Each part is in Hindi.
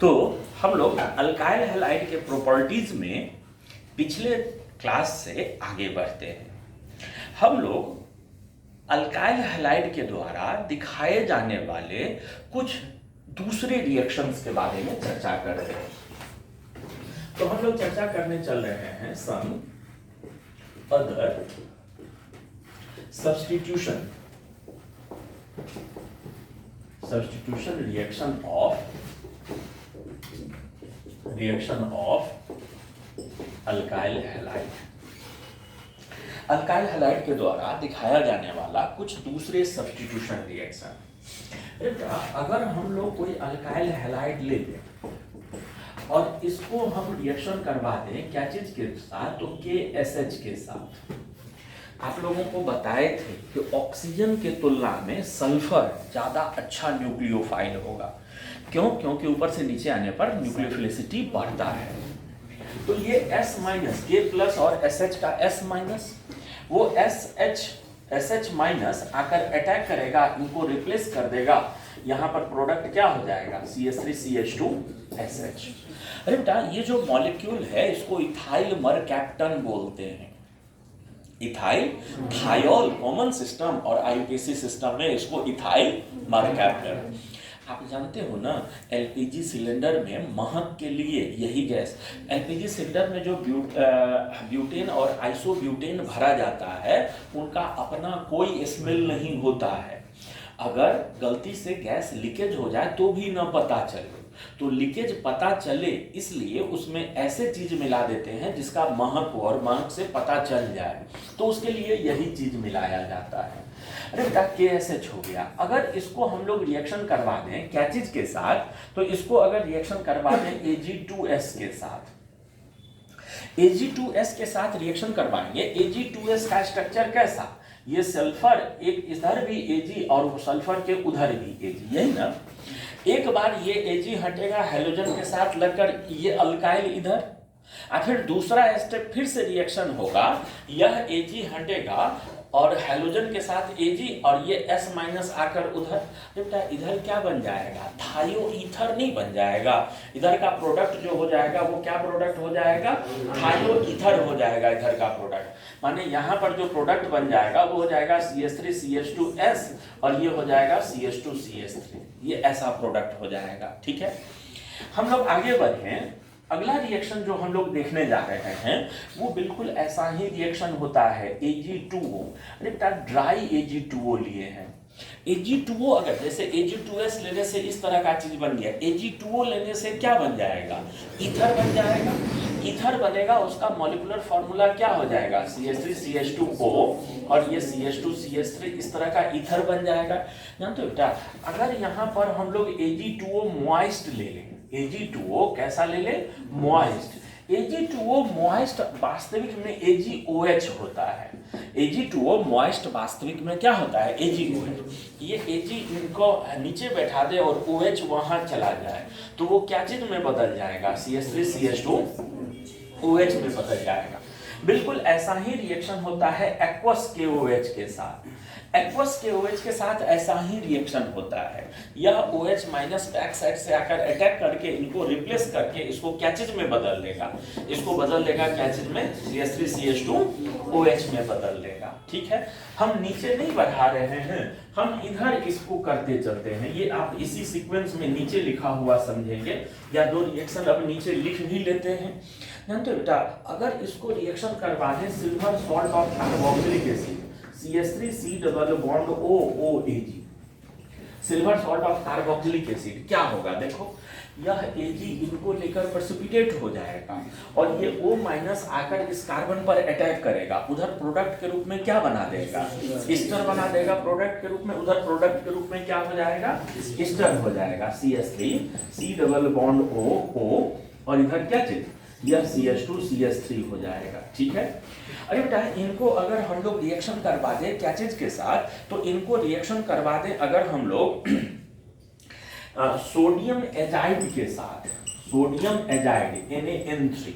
तो हम लोग अल्काइल हैलाइड के प्रॉपर्टीज में पिछले क्लास से आगे बढ़ते हैं। हम लोग अल्काइल हैलाइड के द्वारा दिखाए जाने वाले कुछ दूसरे रिएक्शंस के बारे में चर्चा कर रहे हैं। तो हम लोग चर्चा करने चल रहे हैं some other substitution reaction of alkyl halide. Alkyl halide के द्वारा दिखाया जाने वाला कुछ दूसरे सब्स्टिट्यूशन रिएक्शन। अगर हम लोग कोई अल्काइल हैलाइड ले लें और इसको हम रिएक्शन करवा दें क्या चीज के साथ, तो KSH के साथ। आप लोगों को बताए थे कि ऑक्सीजन के तुलना में सल्फर ज्यादा अच्छा न्यूक्लियोफाइल होगा। क्यों? क्योंकि ऊपर से नीचे आने पर न्यूक्लियोफिलिसिटी बढ़ता है। तो ये S माइनस K प्लस और SH का S माइनस, वो SH माइनस आकर अटैक करेगा, इनको रिप्लेस कर देगा। यहाँ पर प्रोडक्ट क्या हो जाएगा? CH3CH2SH। अरे बेटा, ये जो मॉलिक्यूल है इसको इथाइल मरकैप्टन बोलते हैं। इथाइल थायोल कॉमन सिस्टम और IUPAC सिस्टम में इसको इथाइल मरकैप्टन। आप जानते हो ना, LPG सिलेंडर में महक के लिए यही गैस, LPG सिलेंडर में जो ब्यूटेन और आइसोब्यूटेन भरा जाता है उनका अपना कोई स्मेल नहीं होता है। अगर गलती से गैस लीकेज हो जाए तो भी न पता चले, तो लीकेज पता चले इसलिए उसमें ऐसे चीज मिला देते हैं जिसका महक हो और महक से पता चल जाए, तो उसके लिए यही चीज मिलाया जाता है। अरे बेटा, KSH हो गया। अगर इसको हम लोग रिएक्शन करवा दें क्या चीज के साथ, तो इसको अगर रिएक्शन करवा दें Ag2S के साथ, Ag2S के साथ रिएक्शन करवाएंगे। Ag2S का स्ट्रक्चर कैसा? ये सल्फर एक इधर भी Ag और सल्फर के उधर भी Ag, यही ना। एक बार ये Ag हटेगा हैलोजन के साथ लगकर, ये अल्काइल इधर, और फिर दूसरा स्टेप फिर से रिएक्शन होगा, यह Ag हटेगा और हैलोजन के साथ Ag और ये S माइनस आकर उधर। बेटा इधर क्या बन जाएगा? थायो ईथर नहीं बन जाएगा। इधर का प्रोडक्ट जो हो जाएगा वो क्या प्रोडक्ट हो जाएगा? थायो ईथर हो जाएगा इधर का प्रोडक्ट। माने यहाँ पर जो प्रोडक्ट बन जाएगा वो हो जाएगा CH3CH2S और ये हो जाएगा CH2CH3। ये ऐसा प्रोडक्ट हो जाएगा। ठीक है, हम लोग आगे बढ़े। अगला रिएक्शन जो हम लोग देखने जा रहे हैं वो बिल्कुल ऐसा ही रिएक्शन होता है, Ag2O। अरे बेटा, ड्राई Ag2O लिए हैं। Ag2O अगर जैसे Ag2S लेने से इस तरह का चीज बन गया, Ag2O लेने से क्या बन जाएगा? ईथर बन जाएगा। ईथर बनेगा, उसका मॉलिक्यूलर फॉर्मूला क्या हो जाएगा? CH3CH2O और ये CH2CH3, इस तरह का ईथर बन जाएगा। जानते हो बेटा, अगर यहाँ पर हम लोग Ag2O मॉइस्ट ले लें, Ag2O कैसा ले ले? मॉइस्ट। Ag2O मॉइस्ट वास्तविक में AgOH होता है। Ag2O मॉइस्ट वास्तविक में क्या होता है? AgOH। ये Ag इनको नीचे बैठा दे और OH वहां चला जाए तो वो क्या चीज में बदल जाएगा? CH3CH2OH में बदल जाएगा। बिल्कुल ऐसा ही रिएक्शन होता है एक्वस KOH के साथ। एक्वस KOH के साथ ऐसा ही रिएक्शन होता है। यह OH माइनस बैक साइड से आकर अटैक करके इनको रिप्लेस करके इसको क्या चीज में बदल देगा? इसको बदल देगा क्या चीज में? CH3CH2OH में बदल देगा। ठीक है, हम नीचे नहीं बढ़ा रहे हैं, हम इधर इसको करते चलते हैं। ये आप इसी सीक्वेंस में नीचे लिखा हुआ समझेंगे, या दो रिएक्शन अब नीचे लिख भी लेते हैं। जानते हो बेटा, अगर इसको रिएक्शन करवा दें silver salt of carboxylic acid CH3C double bond OOAG, silver salt of carboxylic acid, क्या होगा? देखो, यह Ag इनको लेकर प्रेसिपिटेट हो जाएगा और ये O माइनस आकर इस कार्बन पर अटैक करेगा। उधर प्रोडक्ट के रूप में क्या बना देगा? ईस्टर बना देगा प्रोडक्ट के रूप में। उधर प्रोडक्ट के रूप में क्या हो जाएगा? ईस्टर हो जाएगा। CH3C डबल बॉन्ड O और इधर क्या चीज? यह CH2CH3 हो जाएगा। ठीक है, अरे बेटा, इनको अगर हम लोग रिएक्शन करवा दें क्या चीज के साथ, तो इनको रिएक्शन करवा दें अगर हम लोग सोडियम एजाइड के साथ, sodium azide NaN3,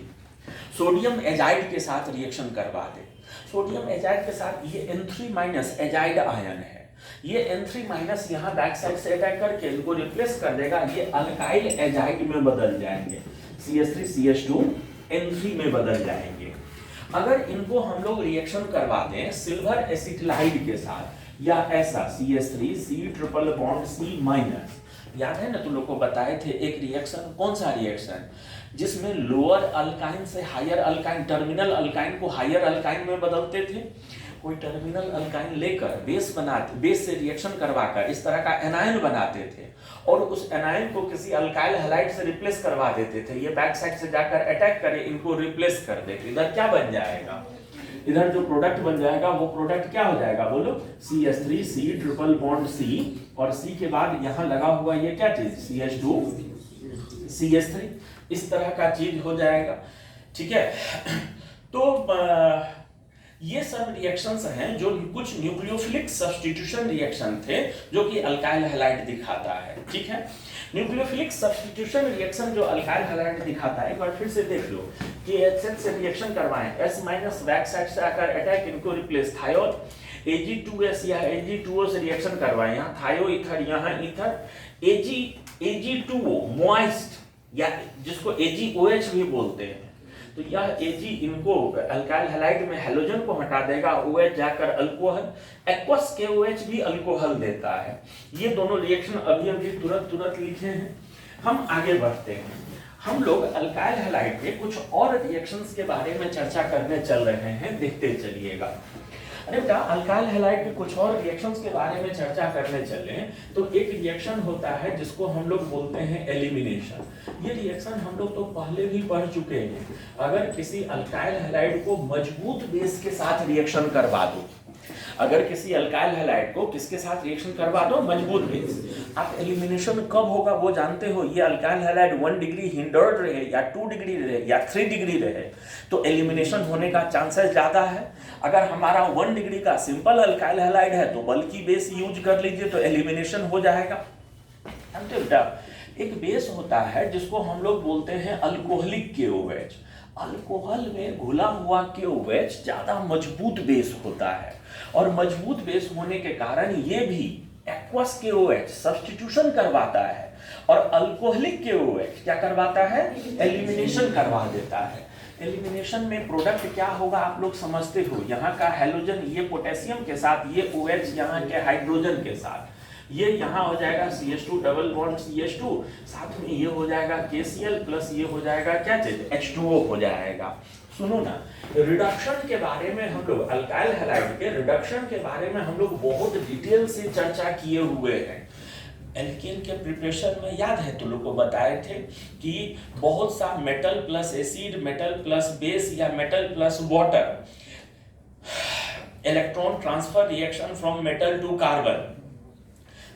sodium azide के साथ रिएक्शन करवा दें। सोडियम एजाइड के साथ ये N3 माइनस एजाइड आयन है, ये N3 माइनस यहाँ बैक साइड से अटैक करके इनको रिप्लेस कर देगा, ये अल्काइल एजाइड में बदल जाएंगे, CH3 CH2 N3 में बदल जाएंगे। अगर इनको हम लोग रिएक्शन करवा दें सिल्वर एसिटिलाइड के साथ या ऐसा CH3 C triple bond C minus, याद है ना तुम लोग को बताए थे एक रिएक्शन, कौन सा रिएक्शन जिसमें लोअर अल्काइन से हायर अल्काइन, टर्मिनल अल्काइन को हायर अल्काइन में बदलते थे। कोई टर्मिनल अल्काइन लेकर बेस से रिएक्शन करवाकर इस तरह का एनायन बनाते थे और उस एनायन को किसी अल्काइल हैलाइड से रिप्लेस करवा देते थे, ये बैक साइड से जाकर अटैक करे, इनको रिप्लेस कर दे। इधर क्या बन जाएगा, इधर जो प्रोडक्ट बन जाएगा वो प्रोडक्ट क्या हो जाएगा बोलो, CH3 C triple bond C और C के बाद यहाँ लगा हुआ ये क्या चीज CH2 CH3, इस तरह का चीज हो जाएगा। ठीक है, तो ये सब रिएक्शंस हैं जो कुछ न्यूक्लियोफिलिक सब्स्टिट्यूशन रिएक्शन थे जो कि अल्काइल हैलाइड दिखाता है। ठीक है, न्यूक्लियोफिलिक सब्स्टिट्यूशन रिएक्शन जो अल्काइल हैलाइड दिखाता है, एक बार फिर से देख लो कि HCl से रिएक्शन करवाएं, S माइनस बैक साइड से आकर अटैक, इनको रिप्लेस थायोल Ag2S या Ag2O से रिएक्शन करवाएं, यहाँ थायो ईथर, यहाँ ईथर, Ag2O मॉइस्ट या जिसको AgOH भी बोलते हैं, तो यह Ag इनको अल्काइल हैलाइड में हैलोजन को हटा देगा, OH जाकर अल्कोहल, एक्वस KOH भी अल्कोहल देता है। ये दोनों रिएक्शन अभी तुरंत लिखे हैं। हम आगे बढ़ते हैं, हम लोग अल्काइल हैलाइड के कुछ और रिएक्शंस के बारे में चर्चा करने चल रहे हैं, देखते चलिएगा। अरे बेटा, अल्काइल हैलाइड के कुछ और रिएक्शंस के बारे में चर्चा करने चले तो एक रिएक्शन होता है जिसको हम लोग बोलते हैं एलिमिनेशन। ये रिएक्शन हम लोग तो पहले भी पढ़ चुके हैं। अगर किसी अल्काइल हैलाइड को मजबूत बेस के साथ रिएक्शन करवा दो, अगर किसी अल्काइल हैलाइड को किसके साथ रिएक्शन करवा दो, मजबूत बेस, आप एलिमिनेशन कब होगा वो जानते हो। ये अल्काइल हैलाइड 1 डिग्री हिंडर्ड रहे या 2 डिग्री रहे या 3 डिग्री रहे तो एलिमिनेशन होने का चांसेस ज्यादा है। अगर हमारा 1 डिग्री का सिंपल अल्काइल हैलाइड है तो बल्कि बेस यूज कर लीजिए तो एलिमिनेशन हो जाएगा। एक बेस होता है जिसको हम लोग बोलते हैं अल्कोहलिक KOH। अल्कोहल में घुला हुआ KOH ज्यादा मजबूत बेस होता है और मजबूत बेस होने के कारण ये भी एक्वस KOH सब्स्टिट्यूशन करवाता है और अल्कोहलिक KOH क्या करवाता है, एलिमिनेशन करवा देता है। एलिमिनेशन में प्रोडक्ट क्या होगा आप लोग समझते हो, यहाँ का हैलोजन ये पोटेशियम के साथ, ये OH यहाँ के हाइड्रोजन के साथ, ये यहाँ हो जाएगा CH2 डबल बॉन्ड CH2, साथ में ये हो जाएगा KCl प्लस ये हो जाएगा क्या चीज, H2O हो जाएगा। सुनो ना, रिडक्शन के बारे में हम लोग, अल्काइल हैलाइड के रिडक्शन के बारे में हम लोग बहुत डिटेल से चर्चा किए हुए हैं। एल्केन के प्रिपरेशन में याद है तो लोग को बताए थे कि बहुत सा metal plus acid, metal plus base या metal plus water, electron transfer reaction from metal to carbon,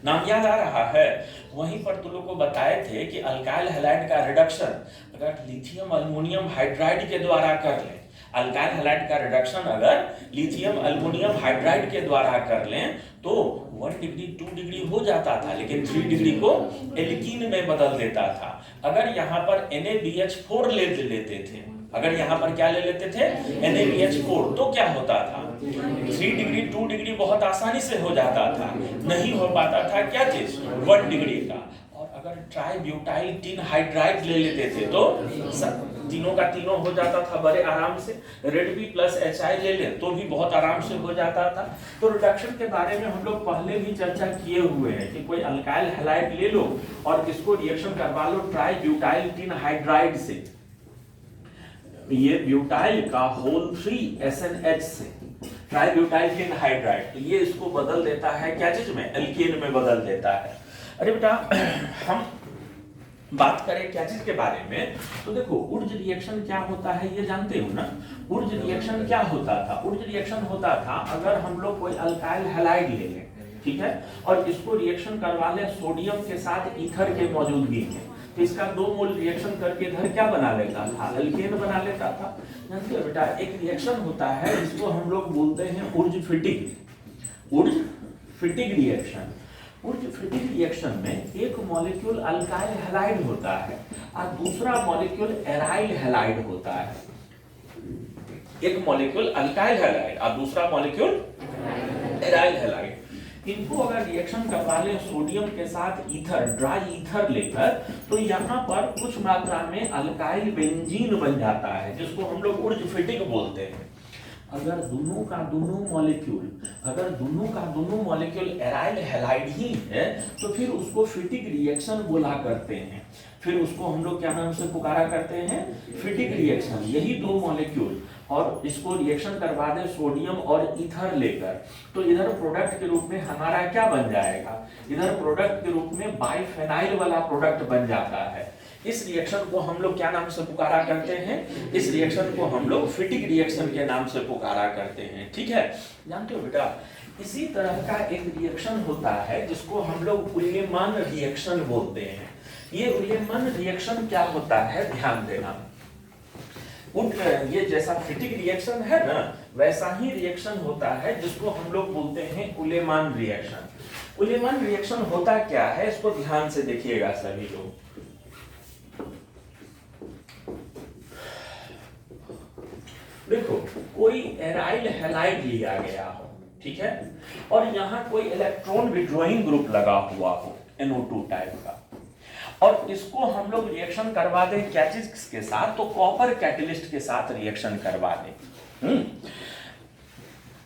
नाम याद आ रहा है। वहीं पर तुम लोग को बताए थे कि अल्काइल हैलाइड का रिडक्शन अगर लिथियम अल्युमिनियम हाइड्राइड के द्वारा कर लें, अल्काइल हैलाइड का रिडक्शन अगर लिथियम अल्युमिनियम हाइड्राइड के द्वारा कर लें तो 1 डिग्री 2 डिग्री हो जाता था, लेकिन 3 डिग्री को एल्कीन में बदल देता था। अगर यहाँ पर NaBH4 ले लेते थे, अगर यहाँ पर क्या ले लेते थे, NaBH4, तो क्या होता था, 3 डिग्री 2 डिग्री बहुत आसानी से हो जाता था, नहीं हो पाता था क्या चीज, 1 डिग्री का। और अगर ट्राइब्यूटाइल टिन हाइड्राइड ले लेते थे तो तीनों का तीनों हो जाता था बड़े आराम से। रेड बी प्लस HI ले लें तो भी बहुत आराम से हो जाता था। तो रिडक्शन के बारे में हम लोग पहले भी चर्चा किए हुए हैं कि कोई अल्काइल हैलाइड ले लो और इसको रिएक्शन करवा लो ट्राइब्यूटाइल टिन हाइड्राइड से, ये ब्यूटाइल का होल 3 SNH से, ट्राइब्यूटाइल टिन हाइड्राइड, तो ये इसको बदल देता है क्या चीज में, एल्केन में बदल देता है। अरे बेटा, हम बात करें क्या चीज के बारे में, तो देखो ऊर्ज रिएक्शन क्या होता है ये जानते हो ना। ऊर्ज रिएक्शन क्या होता था, ऊर्ज रिएक्शन होता था अगर हम लोग कोई अल्काइल हैलाइड ले लें, ठीक है, और इसको रिएक्शन करवा लें सोडियम के साथ ईथर के मौजूदगी में, तो इसका 2 मोल रिएक्शन करके इधर क्या बना लेता था, एल्केन बना लेता था। जानते हो बेटा, एक रिएक्शन होता है जिसको हम लोग बोलते हैं Wurtz fitting, Wurtz fitting reaction. Wurtz fitting reaction में एक मॉलिक्यूल अल्काइल हैलाइड होता है और दूसरा मॉलिक्यूल एराइल हैलाइड होता है। एक मॉलिक्यूल अल्काइल हैलाइड और दूसरा मॉलिक्यूल एराइल हैलाइड। इनको अगर रिएक्शन करवा लें सोडियम के साथ ईथर, ड्राई ईथर लेकर, तो यहाँ पर कुछ मात्रा में अल्काइल बेंजीन बन जाता है, जिसको हम लोग उर्ज बोलते हैं। अगर दोनों का दोनों मॉलिक्यूल एराइल हैलाइड ही है, तो फिर उसको फिटिक रिएक्शन बोला करते हैं। फिर उसको हम लोग क्या नाम से पुकारा करते हैं? फिटिक रिएक्शन। यही दो मॉलिक्यूल और इसको रिएक्शन करवा दे सोडियम और ईथर लेकर, तो इधर प्रोडक्ट के रूप में हमारा क्या बन जाएगा? इधर प्रोडक्ट के रूप में बाइफेनाइल वाला प्रोडक्ट बन जाता है। इस रिएक्शन को हम लोग क्या नाम से पुकारा करते हैं? इस रिएक्शन को हम लोग फिटिक रिएक्शन के नाम से पुकारा करते हैं। ठीक है, जानते हो बेटा, इसी तरह का एक रिएक्शन होता है जिसको हम लोग उल्लेमान रिएक्शन बोलते हैं। ये उल्लेमान रिएक्शन क्या होता है, ध्यान देना। ये जैसा फिटिक रिएक्शन है ना, वैसा ही रिएक्शन होता है जिसको हम लोग बोलते हैं उल्लेमान रिएक्शन। उल्लेमान रिएक्शन होता क्या है, इसको ध्यान से देखिएगा सभी लोग। देखो, कोई एराइल हैलाइड लिया गया हो, ठीक है, और यहाँ कोई इलेक्ट्रॉन विड्रॉइंग ग्रुप लगा हुआ हो NO2 टाइप का, और इसको हम लोग रिएक्शन करवा दें क्या चीज के साथ? तो कॉपर कैटलिस्ट के साथ रिएक्शन करवा दें।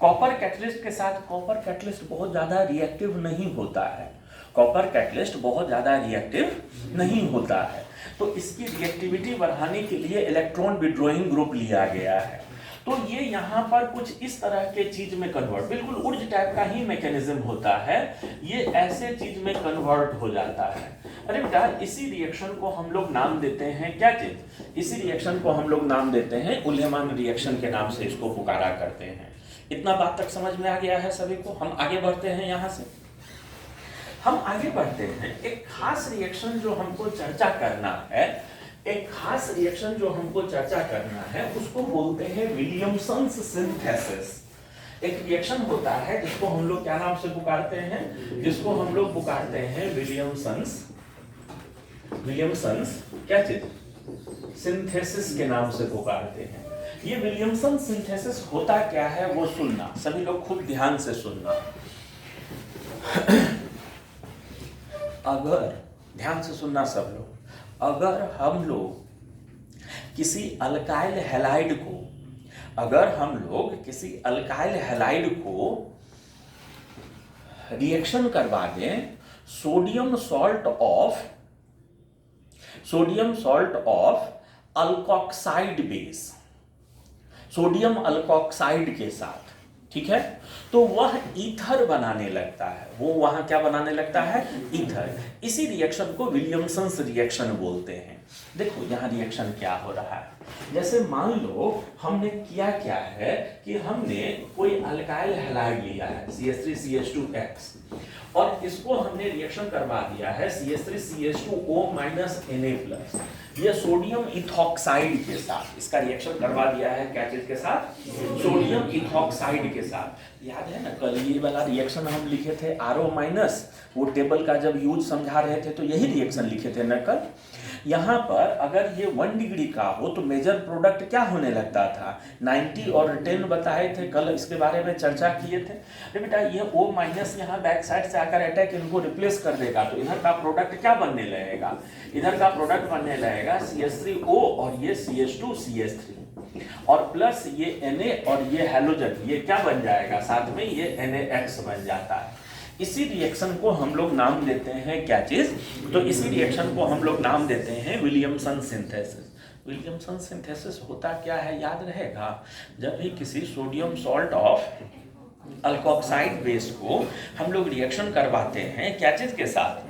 कॉपर कैटलिस्ट के साथ। कॉपर कैटलिस्ट बहुत ज्यादा रिएक्टिव नहीं होता है। कॉपर कैटलिस्ट बहुत ज्यादा रिएक्टिव नहीं होता है, तो इसकी रिएक्टिविटी बढ़ाने के लिए इलेक्ट्रॉन विड्रॉइंग ग्रुप लिया गया है। तो ये यहाँ पर कुछ इस तरह के चीज में कन्वर्ट, बिल्कुल ऊर्ज टाइप का ही मैकेनिज्म होता है, ये ऐसे चीज में कन्वर्ट हो जाता है। अरे बेटा, इसी रिएक्शन को हम लोग नाम देते हैं क्या चीज? इसी रिएक्शन को हम लोग नाम देते हैं उल्लेमान रिएक्शन के नाम से इसको पुकारा करते हैं। इतना बात तक समझ में आ गया है सभी को? हम आगे बढ़ते हैं। यहाँ से हम आगे बढ़ते हैं। एक खास रिएक्शन जो हमको चर्चा करना है, उसको बोलते हैं विलियमसन्स सिंथेसिस। एक रिएक्शन होता है जिसको हम लोग क्या नाम से पुकारते हैं? जिसको हम लोग पुकारते हैं विलियमसन्स क्या चीज? सिंथेसिस के नाम से पुकारते हैं। ये विलियमसन सिंथेसिस होता क्या है वो सुनना, सभी लोग खूब ध्यान से सुनना। अगर ध्यान से सुनना सब लोग, अगर हम लोग किसी अल्काइल हैलाइड को रिएक्शन करवा दें sodium salt of alkoxide base, sodium alkoxide के साथ, ठीक है, तो वह ईथर बनाने लगता है। वो वहां क्या बनाने लगता है? ईथर। इसी रिएक्शन को विलियमसन्स रिएक्शन बोलते हैं। देखो यहाँ रिएक्शन क्या हो रहा है, जैसे मान लो हमने किया क्या है कि हमने कोई अल्काइल हैलाइड लिया है CH3CH2X, और इसको हमने रिएक्शन करवा दिया है CH3CH2O Na+, ये सोडियम इथॉक्साइड के साथ इसका रिएक्शन करवा दिया है। क्या चीज के साथ? सोडियम इथॉक्साइड के साथ। याद है ना, कल ये वाला रिएक्शन हम लिखे थे RO-, वो टेबल का जब यूज समझा रहे थे तो यही रिएक्शन लिखे थे ना कल। यहाँ पर अगर ये 1 डिग्री का हो तो मेजर प्रोडक्ट क्या होने लगता था? 90 और 10 बताए थे, कल इसके बारे में चर्चा किए थे। अरे बेटा, ये O- यहाँ बैक साइड से आकर अटैक इनको रिप्लेस कर देगा, तो इधर का प्रोडक्ट क्या बनने लगेगा? इधर का प्रोडक्ट बनने लगेगा CH3O और ये CH2CH3, और प्लस ये Na और ये हैलोजन, ये क्या बन जाएगा साथ में? ये NaX बन जाता है। इसी रिएक्शन को हम लोग नाम देते हैं क्या चीज? तो इसी रिएक्शन को हम लोग नाम देते हैं विलियमसन सिंथेसिस। विलियमसन सिंथेसिस होता क्या है याद रहेगा? जब भी किसी sodium salt of alkoxide base को हम लोग रिएक्शन करवाते हैं क्या चीज के साथ?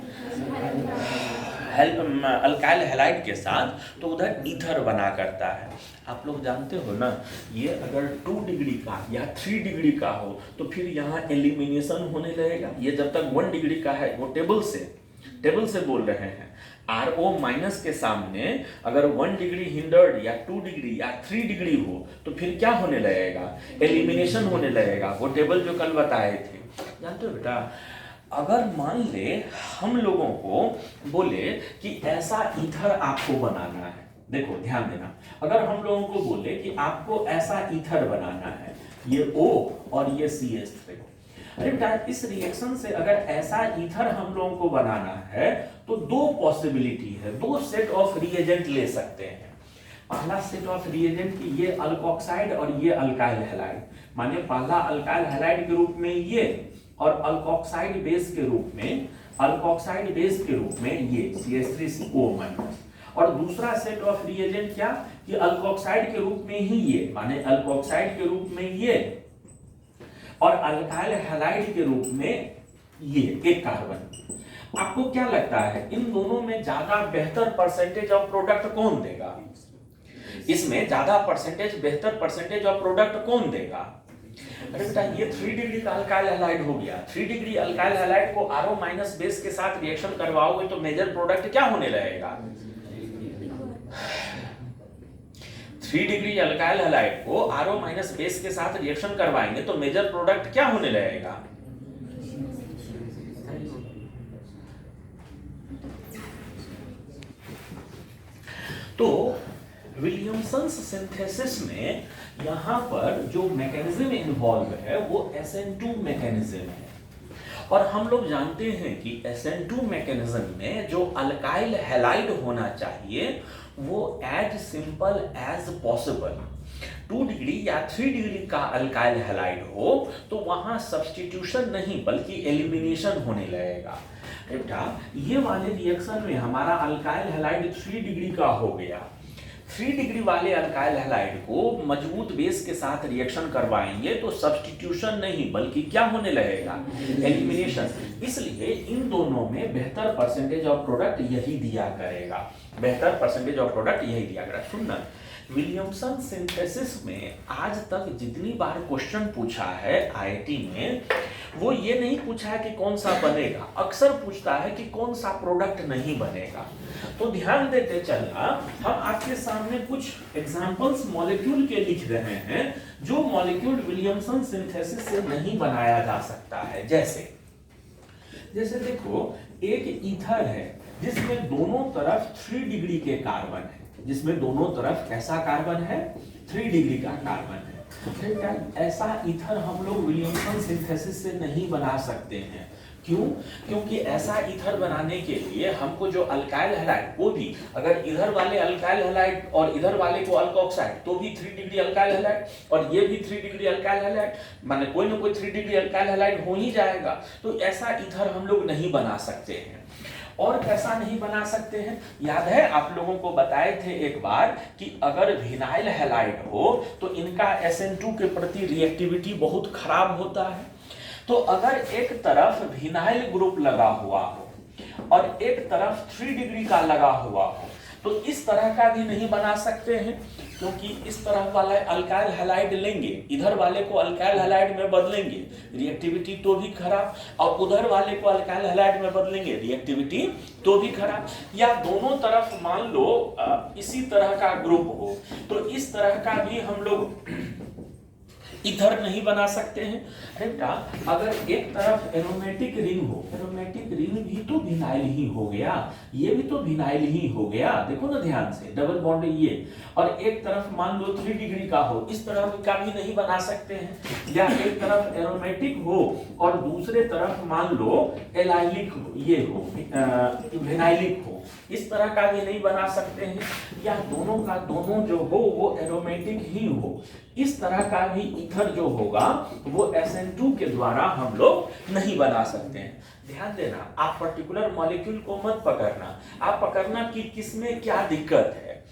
अल्काइल हैलाइड के साथ, तो उधर ईथर बना करता है। आप लोग जानते हो ना, ये अगर 2 डिग्री का या 3 डिग्री का हो तो फिर यहाँ एलिमिनेशन होने लगेगा। ये जब तक 1 डिग्री का है, वो टेबल से बोल रहे हैं, RO- के सामने अगर 1 डिग्री हिंडर्ड या 2 डिग्री या 3 डिग्री हो तो फिर क्या होने लगेगा? एलिमिनेशन होने लगेगा। वो टेबल जो कल बताए थे, जानते हो बेटा, अगर मान ले हम लोगों को बोले कि ऐसा ईथर आपको बनाना है, देखो ध्यान देना, अगर हम लोगों को बोले कि आपको ऐसा ईथर बनाना है, ये O और ये CH3, अरे बेटा इस रिएक्शन से अगर ऐसा ईथर हम लोगों को बनाना है तो दो पॉसिबिलिटी है, दो सेट ऑफ रिएजेंट ले सकते हैं। पहला सेट ऑफ रिएजेंट की ये अल्कोक्साइड और ये अल्काइल हैलाइड, माने पहला अल्काइल हैलाइड के रूप में ये और अल्कोक्साइड बेस के रूप में, अल्कोक्साइड बेस के रूप में ये CH3CO-, और दूसरा सेट ऑफ रिएजेंट क्या कि अल्कोक्साइड के रूप में ही ये, माने अल्कोक्साइड के रूप में ये और अल्काइल हैलाइड के रूप में ये एक कार्बन। आपको क्या लगता है इन दोनों में ज्यादा बेहतर परसेंटेज ऑफ प्रोडक्ट कौन देगा? इसमें ज्यादा परसेंटेज, बेहतर परसेंटेज ऑफ प्रोडक्ट कौन देगा? अरे बेटा ये 3 डिग्री का अल्काइल हैलाइड हो गया। 3 डिग्री अल्काइल हैलाइड को RO- बेस के साथ रिएक्शन करवाओगे तो मेजर प्रोडक्ट क्या होने लगेगा? 3 डिग्री अल्काइल हैलाइड को RO- बेस के साथ रिएक्शन करवाएंगे तो मेजर प्रोडक्ट क्या होने लगेगा? तो विलियमसन सिंथेसिस में यहां पर जो मैकेनिज्म इन्वॉल्व है वो SN2 मैकेनिज्म है, और हम लोग जानते हैं कि SN2 मैकेनिज्म में जो अल्काइल हैलाइड होना चाहिए वो as simple as possible 2 degree या 3 डिग्री का अल्काइल हैलाइड हो तो वहां सब्स्टिट्यूशन नहीं बल्कि एलिमिनेशन होने लगेगा। बेटा ये वाले रिएक्शन में हमारा अल्काइल हैलाइड 3 डिग्री का हो गया, 3 डिग्री वाले अल्काइल हैलाइड को मजबूत बेस के साथ रिएक्शन करवाएंगे तो सब्स्टिट्यूशन नहीं बल्कि क्या होने लगेगा? एलिमिनेशन। इसलिए इन दोनों में बेहतर परसेंटेज ऑफ प्रोडक्ट यही दिया करेगा, बेहतर परसेंटेज ऑफ प्रोडक्ट यही दिया करेगा। सुनना, विलियमसन सिंथेसिस में आज तक जितनी बार क्वेश्चन पूछा है आईआईटी में वो ये नहीं पूछा है कि कौन सा बनेगा, अक्सर पूछता है कि कौन सा प्रोडक्ट नहीं बनेगा। तो ध्यान देते चलना, हम आपके सामने कुछ एग्जांपल्स मॉलिक्यूल के लिख रहे हैं जो मॉलिक्यूल विलियमसन सिंथेसिस से नहीं बनाया जा सकता है। जैसे देखो एक ईथर है जिसमें दोनों तरफ 3 डिग्री के कार्बन है, जिसमें दोनों तरफ कैसा कार्बन है? 3 डिग्री का कार्बन है। ऐसा ईथर हम लोग विलियमसन सिंथेसिस से नहीं बना सकते हैं। क्यों? क्योंकि ऐसा ईथर बनाने के लिए हमको जो अल्काइल हैलाइड, वो भी अगर इधर वाले अल्काइल हैलाइड और इधर वाले को अल्कोक्साइड तो भी 3 डिग्री अल्काइल हैलाइड और ये भी 3 डिग्री अल्काइल हैलाइड, माने कोई ना कोई 3 डिग्री अल्काइल हैलाइड हो ही जाएगा। तो ऐसा ईथर हम लोग नहीं बना सकते हैं। और कैसा नहीं बना सकते हैं? याद है आप लोगों को बताए थे एक बार कि अगर विनाइल हैलाइड हो तो इनका SN2 के प्रति रिएक्टिविटी बहुत खराब होता है। तो अगर एक तरफ विनाइल ग्रुप लगा हुआ हो और एक तरफ 3 डिग्री का लगा हुआ हो तो इस तरह का भी नहीं बना सकते हैं, क्योंकि इस तरह वाला अल्काइल हैलाइड लेंगे, इधर वाले को अल्काइल हैलाइड में बदलेंगे, रिएक्टिविटी तो भी खराब, और उधर वाले को अल्काइल हैलाइड में बदलेंगे, रिएक्टिविटी तो भी खराब। या दोनों तरफ मान लो इसी तरह का ग्रुप हो तो इस तरह का भी हम लोग इथर नहीं बना सकते हैं। अरे बेटा अगर एक तरफ एरोमेटिक रिंग हो, एरोमेटिक रिंग भी तो विनाइल ही हो गया, ये भी तो विनाइल ही हो गया, देखो ना ध्यान से, डबल बॉन्ड ये, और एक तरफ मान लो 3 डिग्री का हो, इस तरह का भी नहीं बना सकते हैं। या एक तरफ एरोमेटिक हो और दूसरे तरफ मान लो एलाइलिक हो, ये हो विनाइलिक हो, इस तरह का भी नहीं बना सकते हैं। या दोनों का दोनों जो हो वो एरोमेटिक ही हो, इस तरह का भी ईथर जो होगा वो SN2 के द्वारा हम लोग नहीं बना सकते हैं। ध्यान देना, आप पर्टिकुलर मॉलिक्यूल को मत पकड़ना, आप पकड़ना कि किसमें क्या दिक्कत है।